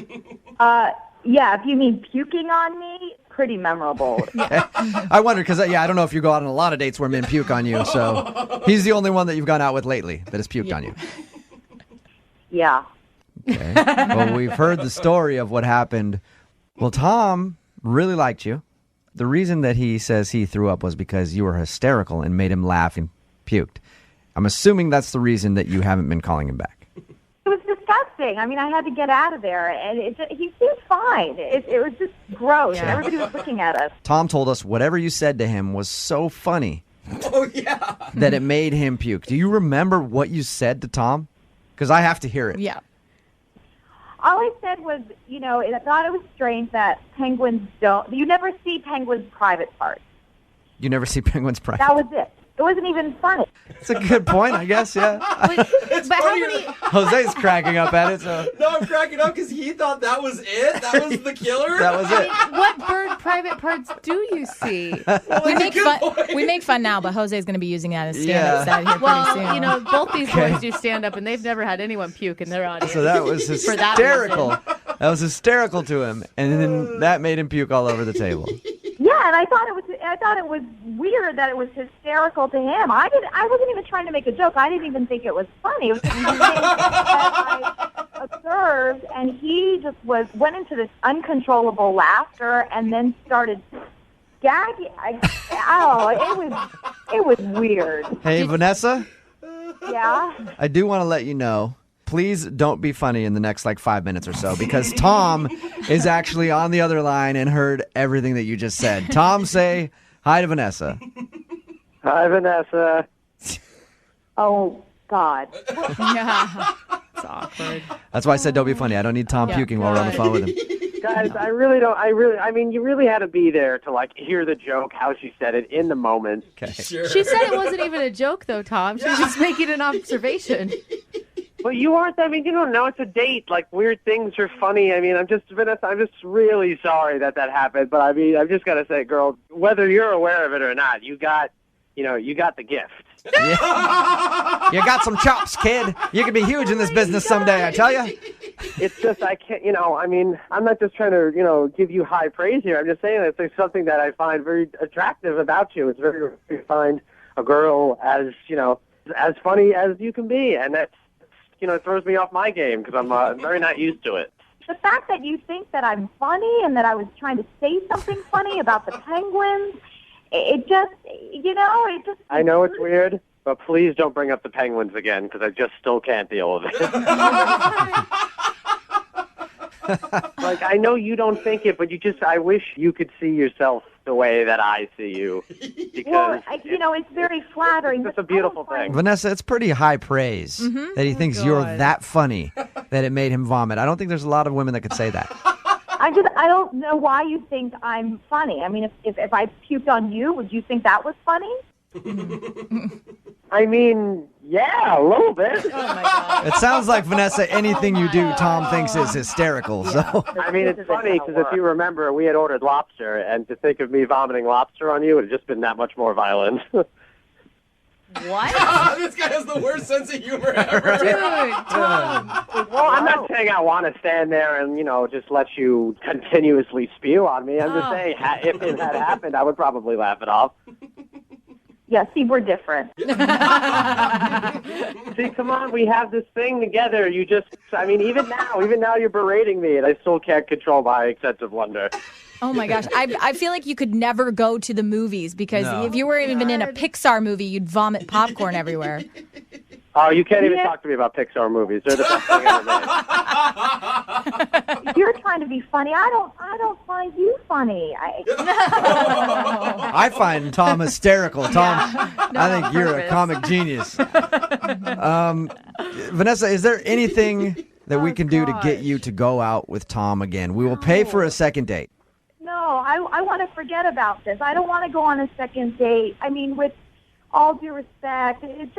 Yeah, if you mean puking on me, pretty memorable. I wondered because, I don't know if you go out on a lot of dates where men puke on you, so he's the only one that you've gone out with lately that has puked on you. Yeah. Okay. Well, we've heard the story of what happened. Well, Tom really liked you. The reason that he says he threw up was because you were hysterical and made him laugh and puked. I'm assuming that's the reason that you haven't been calling him back. It was disgusting. I mean, I had to get out of there, and he seemed fine. It was just gross. Yeah. Everybody was looking at us. Tom told us whatever you said to him was so funny that it made him puke. Do you remember what you said to Tom? Because I have to hear it. Yeah. All I said was, I thought it was strange that penguins you never see penguins' private parts. You never see penguins' private. That was it. It wasn't even funny. It's a good point, I guess, yeah. But how many... Jose's cracking up at it, so... No, I'm cracking up because he thought that was it. That was the killer. That was it. What bird private parts do you see? We make fun now, but Jose's going to be using that as stand-up set here pretty soon. Well, both these boys do stand-up, and they've never had anyone puke in their audience. So that was hysterical. That was hysterical to him, and then that made him puke all over the table. Yeah, and I thought it was weird that it was hysterical to him. I wasn't even trying to make a joke. I didn't even think it was funny. It was something that I observed, and he just went into this uncontrollable laughter, and then started gagging. It was weird. Hey, Vanessa? Yeah? I do want to let you know, please don't be funny in the next 5 minutes or so, because Tom is actually on the other line and heard everything that you just said. Tom, say hi to Vanessa. Hi, Vanessa. Oh, God. Yeah. It's awkward. That's why I said don't be funny. I don't need Tom puking while we're on the phone with him. Guys, I mean, you really had to be there to hear the joke, how she said it in the moment. Okay. Sure. She said it wasn't even a joke, though, Tom. She was just making an observation. But you aren't. I mean, you don't know. It's a date. Weird things are funny. I mean, Vanessa, I'm just really sorry that happened. But I mean, I've just got to say, girl, whether you're aware of it or not, you got the gift. Yeah. You got some chops, kid. You could be huge in this business someday, I tell you. It's just I can't, I mean, I'm not just trying to, give you high praise here. I'm just saying that there's something that I find very attractive about you. It's very rare to find a girl as, as funny as you can be. And that's, it throws me off my game because I'm very not used to it. The fact that you think that I'm funny and that I was trying to say something funny about the penguins, it just. I know it's weird, but please don't bring up the penguins again because I just still can't deal with it. Like, I know you don't think it, but I wish you could see yourself the way that I see you. Because it's very flattering. It's a beautiful thing. Vanessa, it's pretty high praise that he thinks you're that funny that it made him vomit. I don't think there's a lot of women that could say that. I don't know why you think I'm funny. I mean, if I puked on you, would you think that was funny? I mean, yeah, a little bit. Oh my God. It sounds like, Vanessa, anything you do, Tom thinks is hysterical. Yeah. So I mean, it's funny because if you remember, we had ordered lobster, and to think of me vomiting lobster on you would have just been that much more violent. What? This guy has the worst sense of humor ever. Dude, Tom. Well, I'm not saying I want to stand there and, just let you continuously spew on me. I'm just saying if it had happened, I would probably laugh it off. Yeah, see, we're different. See, come on, we have this thing together. Even now you're berating me, and I still can't control my sense of wonder. Oh my gosh, I feel like you could never go to the movies because if you were even in a Pixar movie, you'd vomit popcorn everywhere. Oh, you can't even talk to me about Pixar movies. They're the best thing ever made. You're trying to be funny. I don't find you funny. I find Tom hysterical. Tom, I think you're a comic genius. Vanessa, is there anything that we can do to get you to go out with Tom again? We will pay for a second date. No, I want to forget about this. I don't want to go on a second date. I mean, with all due respect, it's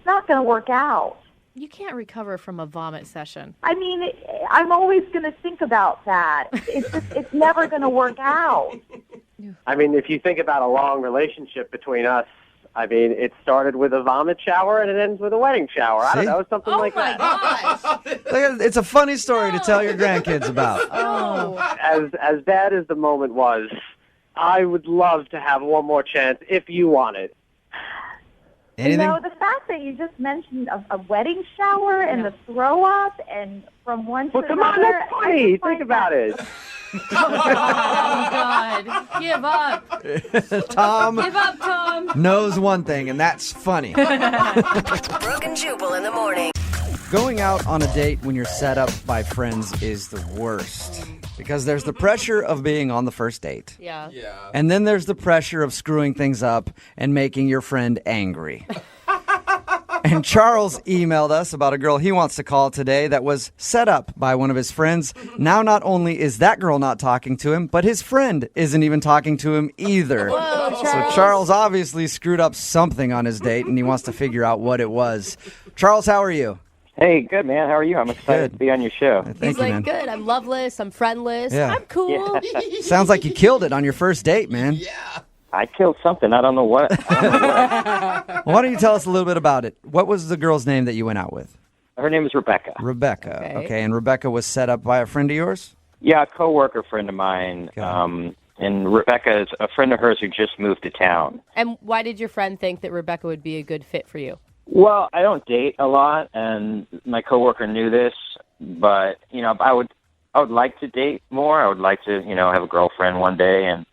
not going to work out. You can't recover from a vomit session. I mean, I'm always going to think about that. It's never going to work out. I mean, if you think about a long relationship between us, I mean, it started with a vomit shower and it ends with a wedding shower. I don't know, something like that. Oh my gosh. It's a funny story to tell your grandkids about. Oh. As bad as the moment was, I would love to have one more chance if you want it. Anything? The fact that you just mentioned a wedding shower and the throw up and from one to Come another. on, that's funny. Think about it. Oh, God. Give up. Tom Give up, Tom. knows one thing, and that's funny. Brooke and Jubal in the morning. Going out on a date when you're set up by friends is the worst. Because there's the pressure of being on the first date. Yeah. And then there's the pressure of screwing things up and making your friend angry. And Charles emailed us about a girl he wants to call today that was set up by one of his friends. Now not only is that girl not talking to him, but his friend isn't even talking to him either. Whoa, Charles. So Charles obviously screwed up something on his date, and he wants to figure out what it was. Charles, how are you? Hey, good, man. How are you? I'm excited to be on your show. He's like, good. I'm loveless. I'm friendless. Yeah. I'm cool. Sounds like you killed it on your first date, man. Yeah. I killed something. I don't know what. Why don't you tell us a little bit about it? What was the girl's name that you went out with? Her name is Rebecca. Rebecca. Okay. And Rebecca was set up by a friend of yours? Yeah, a coworker friend of mine. And Rebecca is a friend of hers who just moved to town. And why did your friend think that Rebecca would be a good fit for you? Well, I don't date a lot, and my coworker knew this, but, I would like to date more. I would like to, have a girlfriend one day, and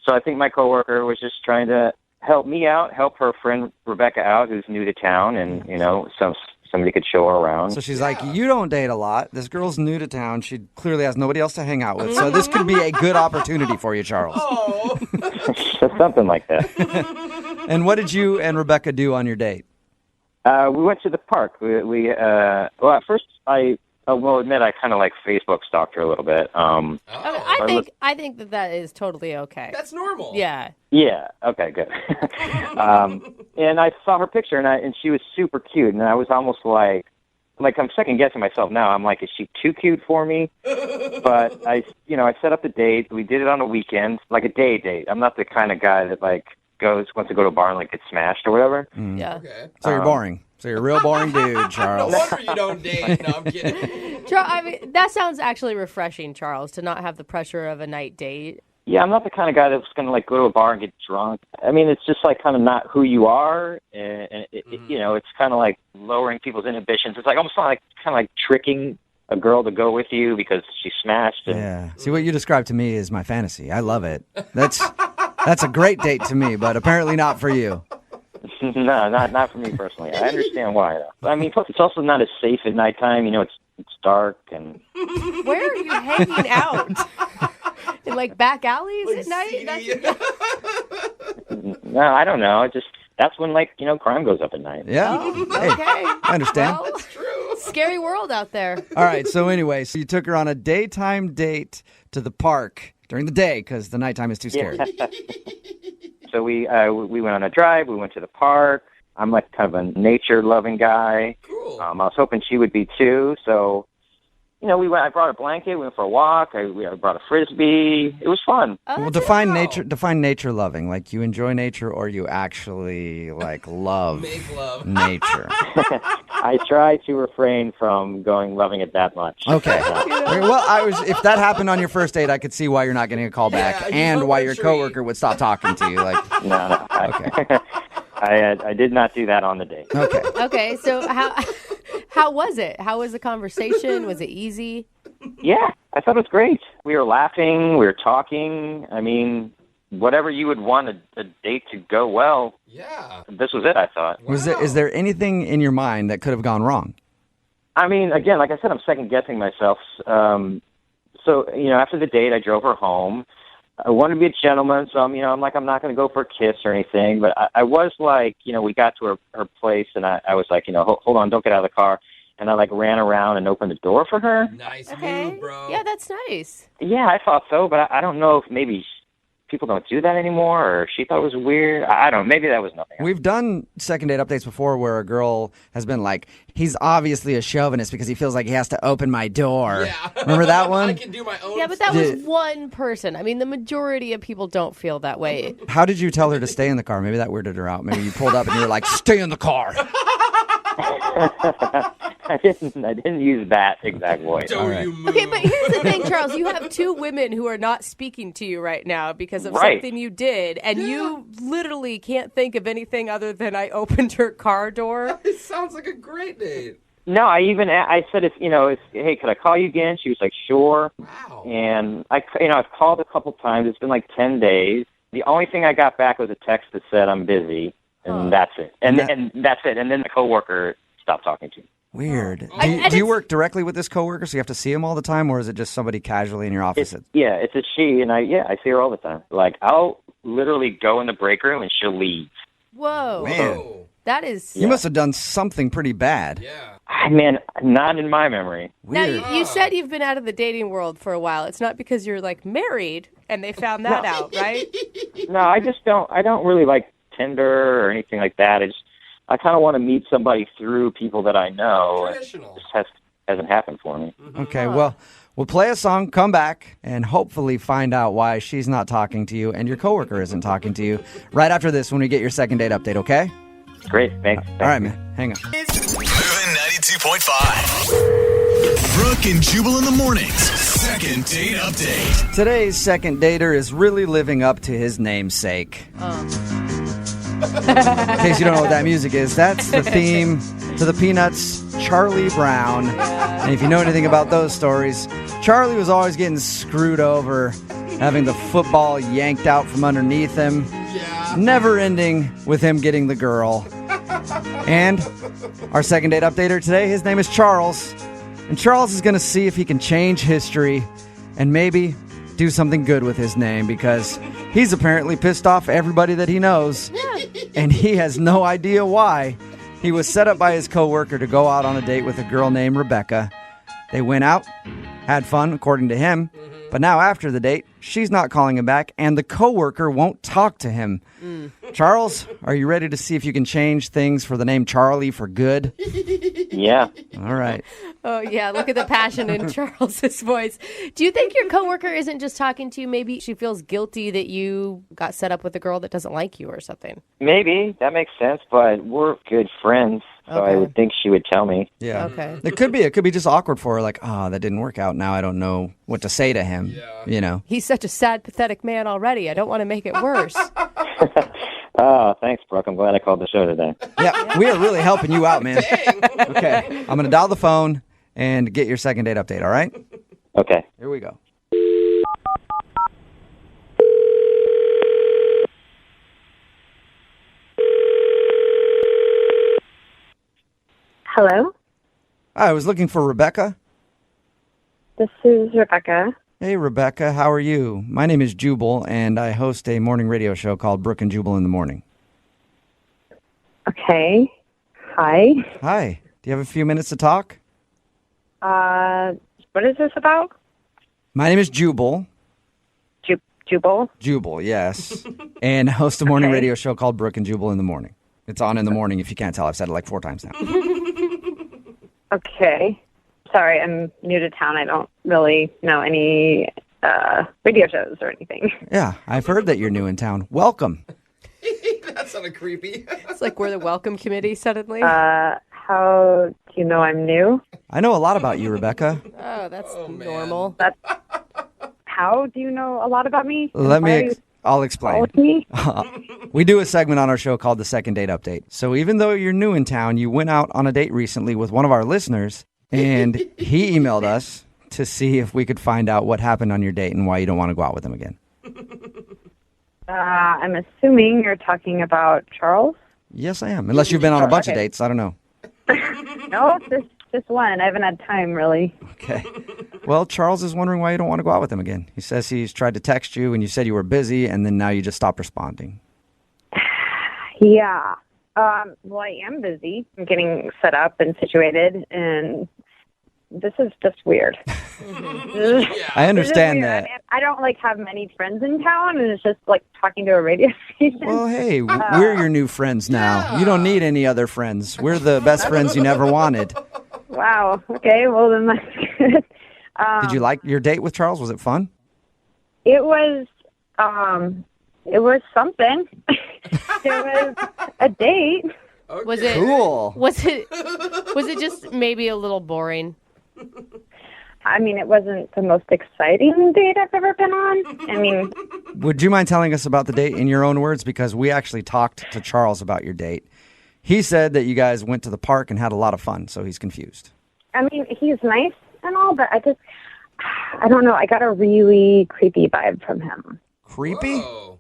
so I think my coworker was just trying to help me out, help her friend Rebecca out, who's new to town, and, somebody could show her around. So she's like, you don't date a lot. This girl's new to town. She clearly has nobody else to hang out with, so this could be a good opportunity for you, Charles. Something like that. And what did you and Rebecca do on your date? We went to the park. At first I will admit I kind of Facebook stalked her a little bit. I think that is totally okay. That's normal. Yeah. Yeah. Okay. Good. And I saw her picture, and she was super cute, and I was almost like I'm second guessing myself now. I'm like, is she too cute for me? But I set up the date. We did it on a weekend, like a day date. I'm not the kind of guy that wants to go to a bar and get smashed or whatever. Yeah. Okay. So you're boring. So you're a real boring dude, Charles. No wonder you don't date. No, I'm kidding. I mean, that sounds actually refreshing, Charles, to not have the pressure of a night date. Yeah, I'm not the kind of guy that's going to like go to a bar and get drunk. I mean, it's just like kind of not who you are, and you know, it's kind of like lowering people's inhibitions. It's like almost like kind of like tricking a girl to go with you because she's smashed. And, Yeah. See, what you described to me is my fantasy. I love it. That's a great date to me, but apparently not for you. No, not for me personally. I understand why, though. I mean, plus it's also not as safe at nighttime. You know, it's dark and. Where are you hanging out? In like back alleys at night? No, I don't know. That's when crime goes up at night. Yeah. Okay. I understand. Well, scary world out there. All right. So anyway, you took her on a daytime date to the park during the day because the nighttime is too scary. Yeah. So we went on a drive. We went to the park. I'm like kind of a nature-loving guy. Cool. I was hoping she would be too. So, we went. I brought a blanket. We went for a walk. I brought a Frisbee. It was fun. Well, define nature loving. Like you enjoy nature, or you actually like love Make love. nature. I try to refrain from loving it that much. Okay. Well, if that happened on your first date, I could see why you're not getting a call back, and why your coworker would stop talking to you. Like, no. Okay. I did not do that on the date. Okay. Okay, so how was it? How was the conversation? Was it easy? Yeah, I thought it was great. We were laughing. We were talking. I mean, whatever you would want a date to go well. Yeah. This was it, I thought. Wow. Is there anything in your mind that could have gone wrong? I mean, again, like I said, I'm second-guessing myself. So, after the date, I drove her home. I wanted to be a gentleman, so I'm not going to go for a kiss or anything. But I was like, we got to her place, and I was like, hold on, don't get out of the car. And I ran around and opened the door for her. Nice Okay. move, bro. Yeah, that's nice. Yeah, I thought so, but I don't know if maybe people don't do that anymore, or she thought it was weird. I don't know. Maybe that was nothing. We've done second date updates before where a girl has been like, he's obviously a chauvinist because he feels like he has to open my door. Yeah. Remember that one? I can do my own. Yeah, but that was one person. I mean, the majority of people don't feel that way. How did you tell her to stay in the car? Maybe that weirded her out. Maybe you pulled up and you were like, stay in the car. I didn't use that exact voice. Don't you move. Okay, but here's the thing, Charles. You have two women who are not speaking to you right now because of something you did, and you literally can't think of anything other than I opened her car door. It sounds like a great date. No, I said, hey, could I call you again? She was like, sure. Wow. And I've called a couple times. It's been like 10 days. The only thing I got back was a text that said I'm busy, and that's it. And that's it. And then the coworker stopped talking to me. Weird. Do you work directly with this coworker, so you have to see him all the time, or is it just somebody casually in your office? It's a she, and I see her all the time. Like, I'll literally go in the break room, and she'll leave. Whoa. Man. That is... You must have done something pretty bad. Yeah. Man, not in my memory. Weird. Now, you said you've been out of the dating world for a while. It's not because you're, married, and they found that out, right? No, I don't really like Tinder or anything like that. I kind of want to meet somebody through people that I know. Traditional. It just hasn't happened for me. Okay, well, we'll play a song, come back, and hopefully find out why she's not talking to you and your coworker isn't talking to you right after this when we get your second date update, okay? Great, thanks. All right, man. Hang on. Moving 92.5. Brooke and Jubal in the mornings. Second date update. Today's second dater is really living up to his namesake. In case you don't know what that music is, that's the theme to the Peanuts' Charlie Brown. And if you know anything about those stories, Charlie was always getting screwed over, having the football yanked out from underneath him, never ending with him getting the girl. And our second date updater today, his name is Charles. And Charles is going to see if he can change history and maybe do something good with his name, because he's apparently pissed off everybody that he knows. And he has no idea why. He was set up by his coworker to go out on a date with a girl named Rebecca. They went out, had fun, according to him. But now after the date, she's not calling him back, and the coworker won't talk to him. Charles, are you ready to see if you can change things for the name Charlie for good? Yeah. All right. Oh, yeah. Look at the passion in Charles's voice. Do you think your coworker isn't just talking to you? Maybe she feels guilty that you got set up with a girl that doesn't like you or something. Maybe. That makes sense, but we're good friends, so I would think she would tell me. Yeah. Okay. It could be just awkward for her, like, oh, that didn't work out. Now I don't know what to say to him, you know. He's such a sad, pathetic man already. I don't want to make it worse. Oh, thanks, Brooke. I'm glad I called the show today. Yeah, we are really helping you out, man. Okay, I'm going to dial the phone and get your second date update, all right? Okay. Here we go. Hello? I was looking for Rebecca. This is Rebecca. Hey, Rebecca, how are you? My name is Jubal, and I host a morning radio show called Brooke and Jubal in the Morning. Okay. Hi. Hi. Do you have a few minutes to talk? What is this about? My name is Jubal. Jubal? Jubal, yes. And I host a morning radio show called Brooke and Jubal in the Morning. It's on in the morning, if you can't tell. I've said it like 4 times now. Okay. Sorry, I'm new to town. I don't really know any radio shows or anything. Yeah, I've heard that you're new in town. Welcome. That sounded creepy. It's like we're the welcome committee suddenly. How do you know I'm new? I know a lot about you, Rebecca. Oh, that's normal. How do you know a lot about me? I'll explain. We do a segment on our show called the Second Date Update. So even though you're new in town, you went out on a date recently with one of our listeners, and he emailed us to see if we could find out what happened on your date and why you don't want to go out with him again. I'm assuming you're talking about Charles? Yes, I am. Unless you've been on a bunch of dates. I don't know. No, just one. I haven't had time, really. Okay. Well, Charles is wondering why you don't want to go out with him again. He says he's tried to text you, and you said you were busy, and then now you just stopped responding. Yeah. Well, I am busy. I'm getting set up and situated, and this is just weird. I understand that. I don't have many friends in town, and it's just like talking to a radio station. Well, hey, we're your new friends now. You don't need any other friends. We're the best friends you never wanted. Wow. Okay. Well, then that's good. Did you like your date with Charles? Was it fun? It was something. There was a date. Okay. Was it cool? Was it just maybe a little boring? I mean, it wasn't the most exciting date I've ever been on. I mean, would you mind telling us about the date in your own words? Because we actually talked to Charles about your date. He said that you guys went to the park and had a lot of fun, so he's confused. I mean, he's nice and all, but I don't know. I got a really creepy vibe from him. Creepy? Whoa.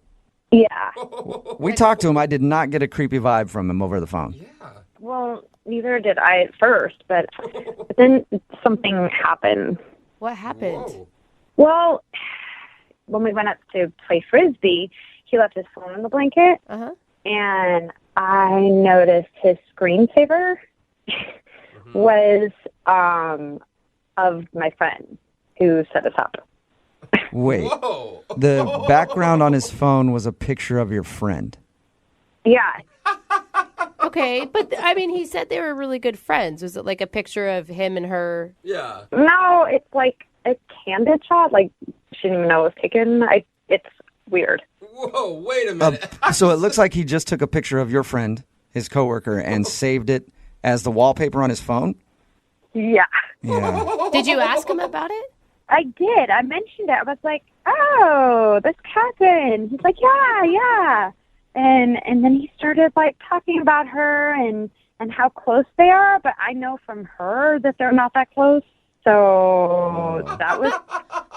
Yeah. We talked to him. I did not get a creepy vibe from him over the phone. Yeah. Well, neither did I at first, but then something happened. What happened? Whoa. Well, when we went up to play Frisbee, he left his phone on the blanket, and I noticed his screensaver was of my friend who set us up. Wait. Whoa. The background on his phone was a picture of your friend. Yeah. Okay, but I mean, he said they were really good friends. Was it like a picture of him and her? Yeah. No, it's like a candid shot. Like, she didn't even know it was taken. It's weird. Whoa, wait a minute. So it looks like he just took a picture of your friend, his coworker, and saved it as the wallpaper on his phone? Yeah. Yeah. Did you ask him about it? I did. I mentioned it. I was like, oh, this cousin. He's like, yeah. And then he started talking about her and how close they are, but I know from her that they're not that close. So that was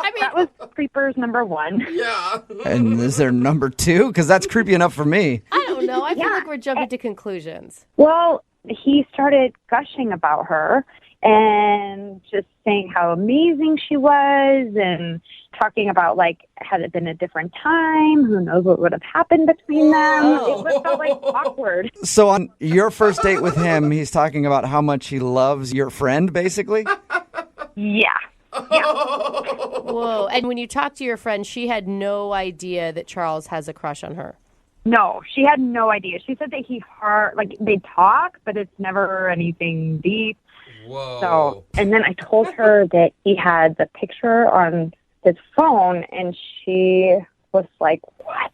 that was creepers number 1. Yeah. And is there number 2? Because that's creepy enough for me. I don't know. I feel like we're jumping to conclusions. Well, he started gushing about her and just saying how amazing she was and talking about, had it been a different time, who knows what would have happened between them. It felt awkward. So on your first date with him, he's talking about how much he loves your friend, basically? Yeah. Whoa. And when you talked to your friend, she had no idea that Charles has a crush on her. No, she had no idea. She said that they talk, but it's never anything deep. Whoa. So, and then I told her that he had the picture on his phone, and she was like, what?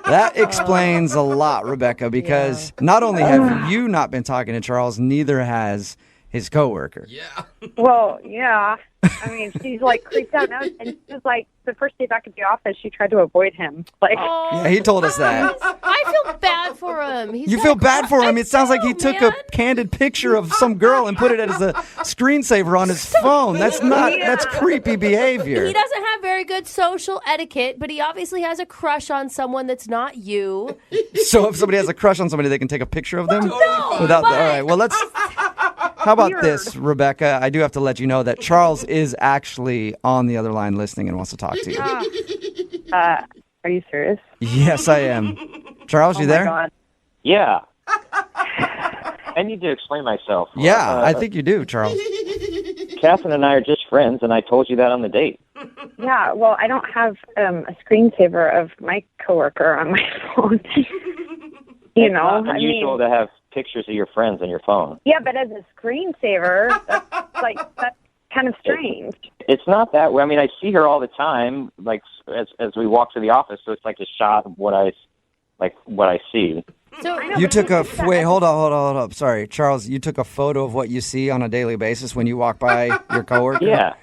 That explains a lot, Rebecca, because not only have you not been talking to Charles, neither has his coworker. Yeah. Well, yeah. I mean, she's like creeped out now, and she was like, the first day back at the office, she tried to avoid him. Like, Yeah, he told us that. I feel bad for him. You feel bad for him. It sounds like he took a candid picture of some girl and put it as a screensaver on his phone. That's that's creepy behavior. He doesn't have very good social etiquette, but he obviously has a crush on someone that's not you. So if somebody has a crush on somebody, they can take a picture of them? All right, well, let's... How about this, Rebecca? I do have to let you know that Charles is actually on the other line listening and wants to talk to you. are you serious? Yes, I am. Charles, you there? God. Yeah. I need to explain myself. Yeah, I think you do, Charles. Catherine and I are just friends, and I told you that on the date. Yeah, well, I don't have a screensaver of my coworker on my phone. You know, It's not unusual to have pictures of your friends on your phone. Yeah, but as a screensaver, that's kind of strange. It's not that way. I mean, I see her all the time, like as we walk to the office. So it's like a shot of what I see. So You took a wait. Hold up. Sorry, Charles. You took a photo of what you see on a daily basis when you walk by your coworker. Yeah.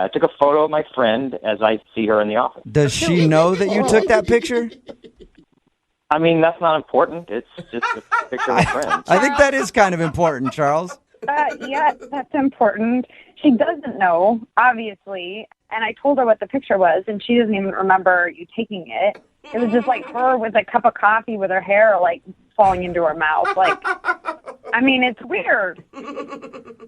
I took a photo of my friend as I see her in the office. Does she know that you took that picture? I mean, that's not important. It's just a picture of a friend. I think that is kind of important, Charles. Yeah, that's important. She doesn't know, obviously, and I told her what the picture was, and she doesn't even remember you taking it. It was just like her with a cup of coffee with her hair like falling into her mouth. Like, I mean, it's weird.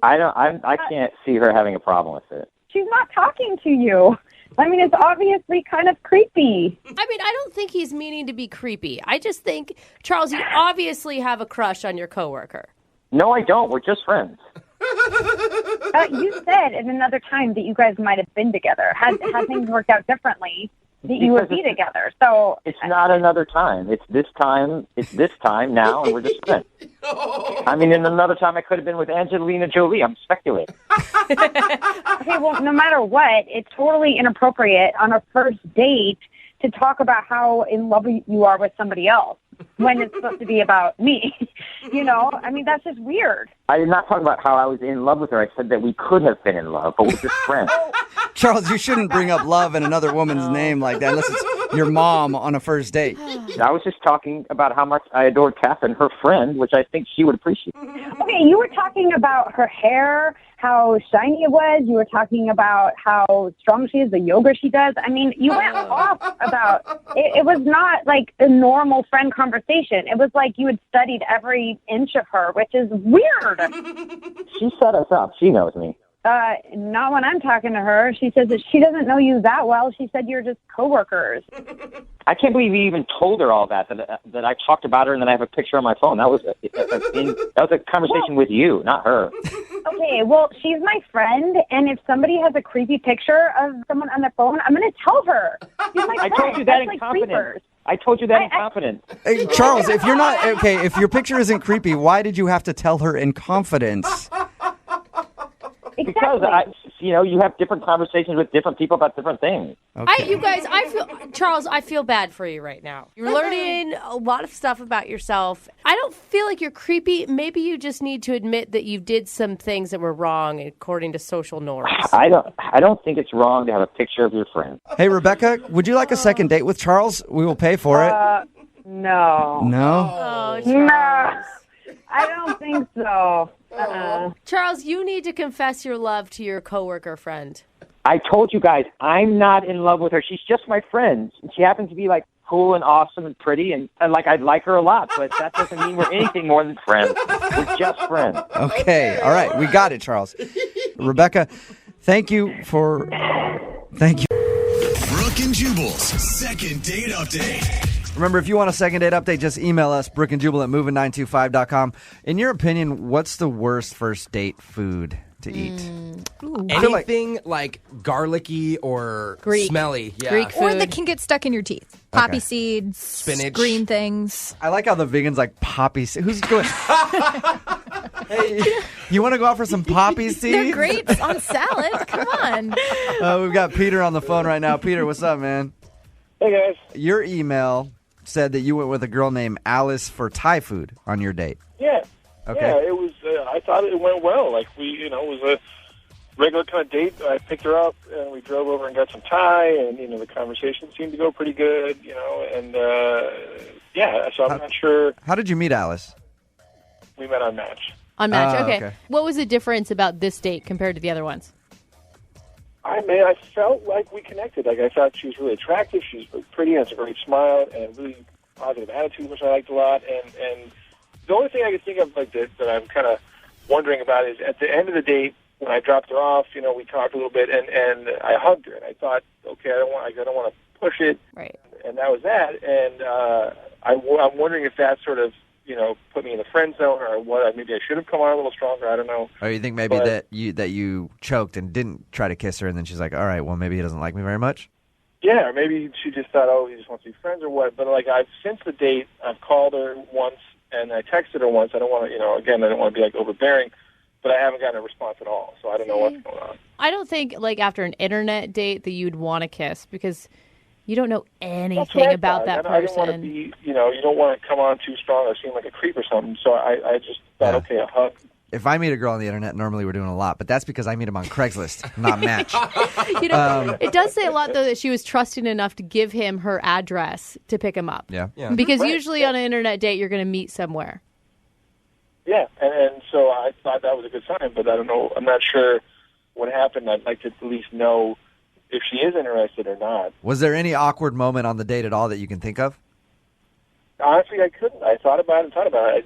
I can't see her having a problem with it. She's not talking to you. I mean, it's obviously kind of creepy. I mean, I don't think he's meaning to be creepy. I just think, Charles, you obviously have a crush on your coworker. No, I don't. We're just friends. You said at another time that you guys might have been together. Had things worked out differently, that you would be together. So it's not another time. It's this time. It's this time now, and we're just friends. I mean, in another time, I could have been with Angelina Jolie. I'm speculating. Okay, well, no matter what, it's totally inappropriate on a first date to talk about how in love you are with somebody else when it's supposed to be about me. You know, I mean, that's just weird. I did not talk about how I was in love with her. I said that we could have been in love, but we're just friends. Charles, you shouldn't bring up love in another woman's name like that unless it's your mom on a first date. I was just talking about how much I adored Catherine, her friend, which I think she would appreciate. Okay, you were talking about her hair, how shiny it was. You were talking about how strong she is, the yoga she does. I mean, you went off about it. It was not like a normal friend conversation. It was like you had studied every inch of her, which is weird. She set us up. She knows me. Not when I'm talking to her. She says that she doesn't know you that well. She said you're just coworkers. I can't believe you even told her all that I talked about her and then I have a picture on my phone. That was a conversation with you, not her. Okay, well, she's my friend, and if somebody has a creepy picture of someone on their phone, I'm going to tell her. She's my friend. I told you that That's in like confidence. creepers. I told you that in confidence. Hey, Charles, if you're not okay, if your picture isn't creepy, why did you have to tell her in confidence? Because you have different conversations with different people about different things. Okay. Charles, I feel bad for you right now. You're learning a lot of stuff about yourself. I don't feel like you're creepy. Maybe you just need to admit that you did some things that were wrong according to social norms. I don't think it's wrong to have a picture of your friend. Hey, Rebecca, would you like a second date with Charles? We will pay for it. No. No? Oh, Charles. No. I don't think so. Charles, you need to confess your love to your coworker friend. I told you guys, I'm not in love with her. She's just my friend. She happens to be like cool and awesome and pretty, and like I'd like her a lot, but that doesn't mean we're anything more than friends. We're just friends. Okay, all right, we got it, Charles. Rebecca, thank you. Brooke and Jubal's second date update. Remember, if you want a second date update, just email us, brookeandjubal@moving925.com. In your opinion, what's the worst first date food to eat? Anything like garlicky or smelly. Yeah. Greek food. Or that can get stuck in your teeth. Poppy seeds, spinach, green things. I like how the vegans like poppy seeds. Who's going? Hey, you want to go out for some poppy seeds? They're grapes on salad. Come on. We've got Peter on the phone right now. Peter, what's up, man? Hey, guys. Your email said that you went with a girl named Alice for Thai food on your date. Yeah. Okay. Yeah, it was. I thought it went well. Like it was a regular kind of date. I picked her up and we drove over and got some Thai, and the conversation seemed to go pretty good. And yeah. So I'm not sure. How did you meet Alice? We met on Match. On Match, okay. Okay. What was the difference about this date compared to the other ones? I felt like we connected. Like, I thought she was really attractive. She was pretty, has a great smile, and really positive attitude, which I liked a lot. And the only thing I could think of that I'm kind of wondering about is at the end of the date, when I dropped her off, we talked a little bit, and I hugged her, and I thought, okay, I don't want to push it, right? And that was that. And I'm wondering if that sort of put me in the friend zone, or what. Maybe I should have come on a little stronger. I don't know. Or you think maybe that you choked and didn't try to kiss her, and then she's like, all right, well, maybe he doesn't like me very much? Yeah, or maybe she just thought, oh, he just wants to be friends or what. But since the date, I've called her once and I texted her once. I don't want to, again, I don't want to be overbearing, but I haven't gotten a response at all. So I don't know what's going on. I don't think after an internet date that you'd want to kiss because you don't know anything about that person. I don't want to be, you don't want to come on too strong or seem like a creep or something. So I just thought, okay, a hug. If I meet a girl on the internet, normally we're doing a lot, but that's because I meet them on Craigslist, not Match. It does say a lot, though, that she was trusting enough to give him her address to pick him up. Yeah. Because usually on an internet date, you're going to meet somewhere. Yeah, and so I thought that was a good sign, but I don't know. I'm not sure what happened. I'd like to at least know if she is interested or not. Was there any awkward moment on the date at all that you can think of? Honestly, I couldn't. I thought about it.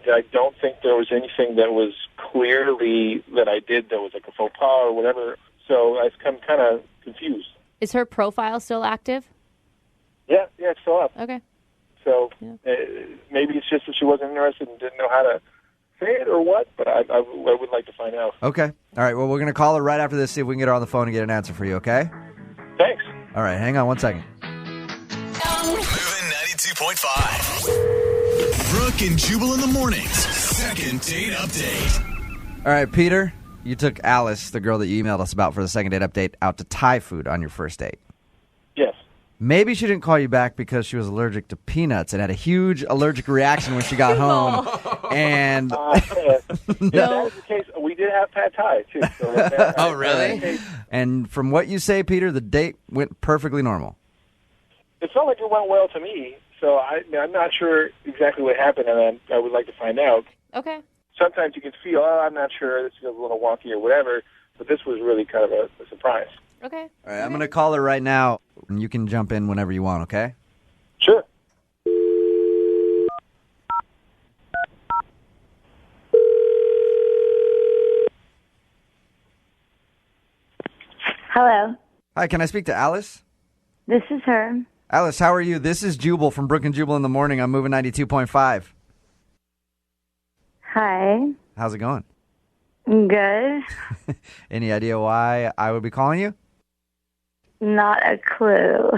I don't think there was anything that was clearly that I did that was like a faux pas or whatever. So I'm kind of confused. Is her profile still active? Yeah, it's still up. Okay. So maybe it's just that she wasn't interested and didn't know how to say it or what, but I would like to find out. Okay. All right, well, we're going to call her right after this, see if we can get her on the phone and get an answer for you, okay? Thanks. All right, hang on 1 second. Moving 92.5. Brooke and Jubal in the mornings. Second date update. All right, Peter, you took Alice, the girl that you emailed us about for the second date update, out to Thai food on your first date. Yes. Maybe she didn't call you back because she was allergic to peanuts and had a huge allergic reaction when she got home. And if that was the case, we did have pad thai, too. So oh, really? And from what you say, Peter, the date went perfectly normal. It felt like it went well to me, so I'm not sure exactly what happened, and I would like to find out. Okay. Sometimes you can feel, I'm not sure, this feels a little wonky or whatever, but this was really kind of a surprise. Okay. All right, I'm going to call her right now, and you can jump in whenever you want, okay? Sure. Hello. Hi, can I speak to Alice? This is her. Alice, how are you? This is Jubal from Brooke and Jubal in the morning. I'm moving 92.5. Hi. How's it going? Good. Any idea why I would be calling you? Not a clue.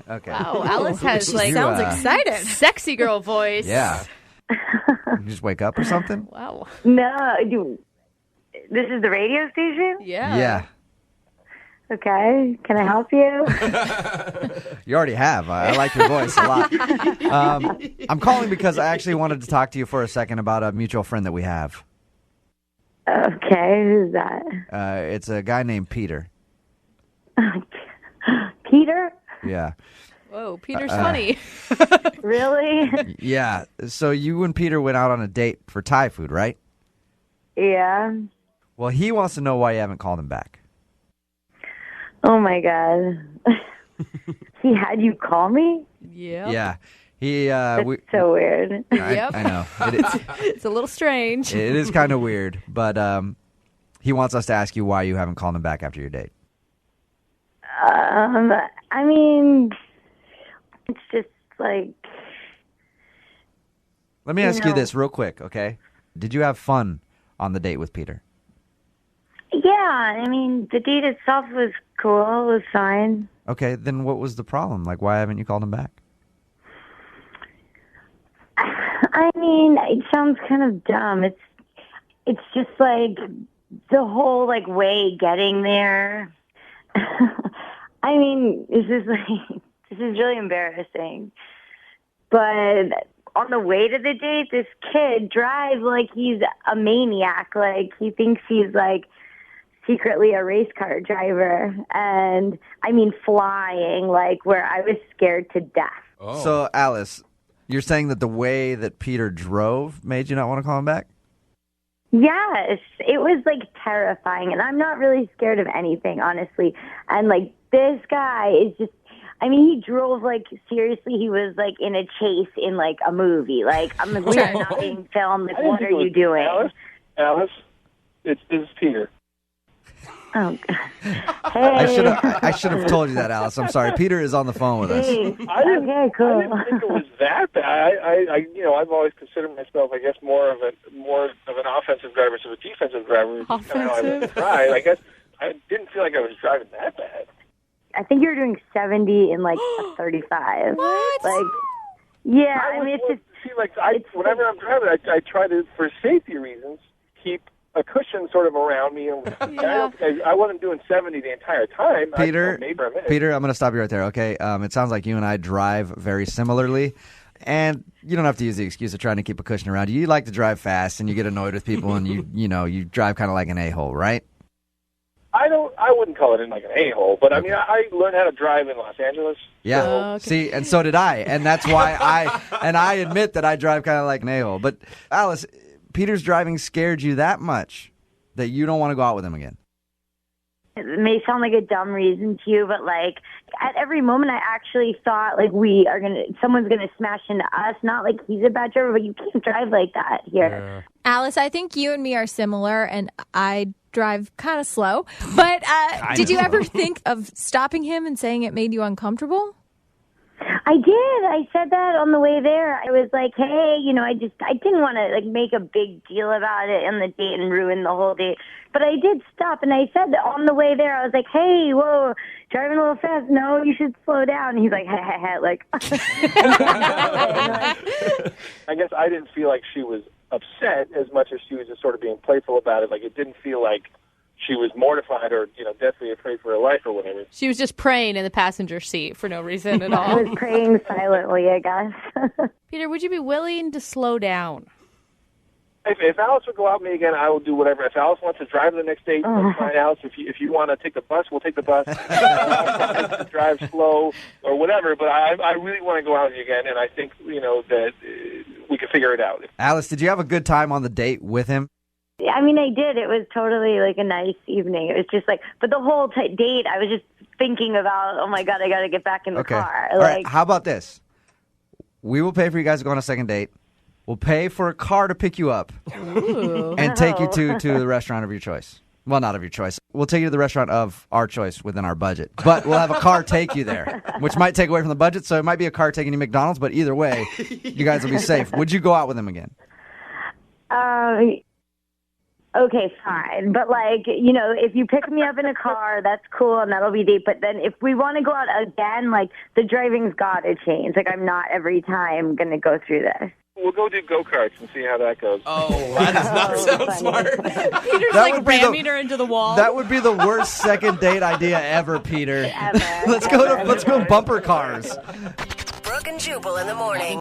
Okay. Wow, Alice has sounds excited. Sexy girl voice. Yeah. You just wake up or something? Wow. No, this is the radio station? Yeah. Yeah. Okay. Can I help you? You already have. I like your voice a lot. I'm calling because I actually wanted to talk to you for a second about a mutual friend that we have. Okay. Who's that? It's a guy named Peter. Peter? Yeah. Whoa, Peter's funny. Really? Yeah. So you and Peter went out on a date for Thai food, right? Yeah. Well, he wants to know why you haven't called him back. Oh, my God. He had you call me? Yeah. Yeah. He. That's so weird. I know. It's a little strange. It is kind of weird, but he wants us to ask you why you haven't called him back after your date. I mean, it's just like... Let me ask you this real quick, okay? Did you have fun on the date with Peter? Yeah, I mean, the date itself was cool. It was fine. Okay, then what was the problem? Like, why haven't you called him back? I mean, it sounds kind of dumb. it's just like the whole like way getting there. I mean, this is really embarrassing. But on the way to the date, this kid drives like he's a maniac. Like he thinks he's like secretly a race car driver. And I mean, flying, like where I was scared to death. Oh. So, Alice, you're saying that the way that Peter drove made you not want to call him back? Yes, it was like terrifying, and I'm not really scared of anything, honestly. And like this guy is just, I mean, he drove like seriously. He was like in a chase in like a movie. Like I'm like, we are not being filmed. Like, what are you doing? Alice, this is Peter. Oh, God. Hey. I should have told you that, Alice. I'm sorry. Peter is on the phone with us. Okay, cool. I didn't think it was that bad. I've always considered myself, I guess, more of an offensive driver, so a defensive driver. Offensive? Right. I guess I didn't feel like I was driving that bad. I think you were doing 70 in like a 35. What? Like, yeah. I mean, it's just whenever I'm driving, I try to, for safety reasons, keep a cushion sort of around me. And I wasn't doing 70 the entire time. Peter, maybe a minute. Peter, I'm going to stop you right there, okay? It sounds like you and I drive very similarly, and you don't have to use the excuse of trying to keep a cushion around you. You like to drive fast, and you get annoyed with people, and you drive kind of like an a-hole, right? I wouldn't call it like an a-hole, but I mean, I learned how to drive in Los Angeles. Yeah. So. Okay. See, and so did I, and that's why I admit that I drive kind of like an a-hole. But Alice, Peter's driving scared you that much that you don't want to go out with him again? It may sound like a dumb reason to you, but like at every moment I actually thought like someone's gonna smash into us. Not like he's a bad driver, but you can't drive like that here. Yeah. Alice, I think you and me are similar, and I drive kind of slow. But did you ever think of stopping him and saying it made you uncomfortable? I did. I said that on the way there. I was like, hey, I didn't want to like make a big deal about it on the date and ruin the whole date. But I did stop, and I said that on the way there. I was like, hey, whoa, driving a little fast. No, you should slow down. And he's like, like. I guess I didn't feel like she was upset as much as she was just sort of being playful about it. Like it didn't feel like she was mortified or, deathly afraid for her life or whatever. She was just praying in the passenger seat for no reason at all. I was praying silently, I guess. Peter, would you be willing to slow down? If Alice would go out with me again, I will do whatever. If Alice wants to drive the next date, that's fine, Alice. If you want to take the bus, we'll take the bus. Drive slow or whatever. But I really want to go out with you again, and I think, that we can figure it out. Alice, did you have a good time on the date with him? Yeah, I mean, I did. It was totally like a nice evening. It was just like, but the whole date, I was just thinking about, oh my God, I got to get back in the car. All right, how about this? We will pay for you guys to go on a second date. We'll pay for a car to pick you up and take you to the restaurant of your choice. Well, not of your choice. We'll take you to the restaurant of our choice within our budget. But we'll have a car take you there, which might take away from the budget. So it might be a car taking you to McDonald's, but either way, you guys will be safe. Would you go out with him again? Okay, fine. But, if you pick me up in a car, that's cool, and that'll be date. But then if we want to go out again, the driving's got to change. I'm not every time going to go through this. We'll go do go-karts and see how that goes. Oh, that does not sound smart. Peter's ramming her into the wall. That would be the worst second date idea ever, Peter. Ever. Let's go bumper cars. Brooke and Jubal in the morning.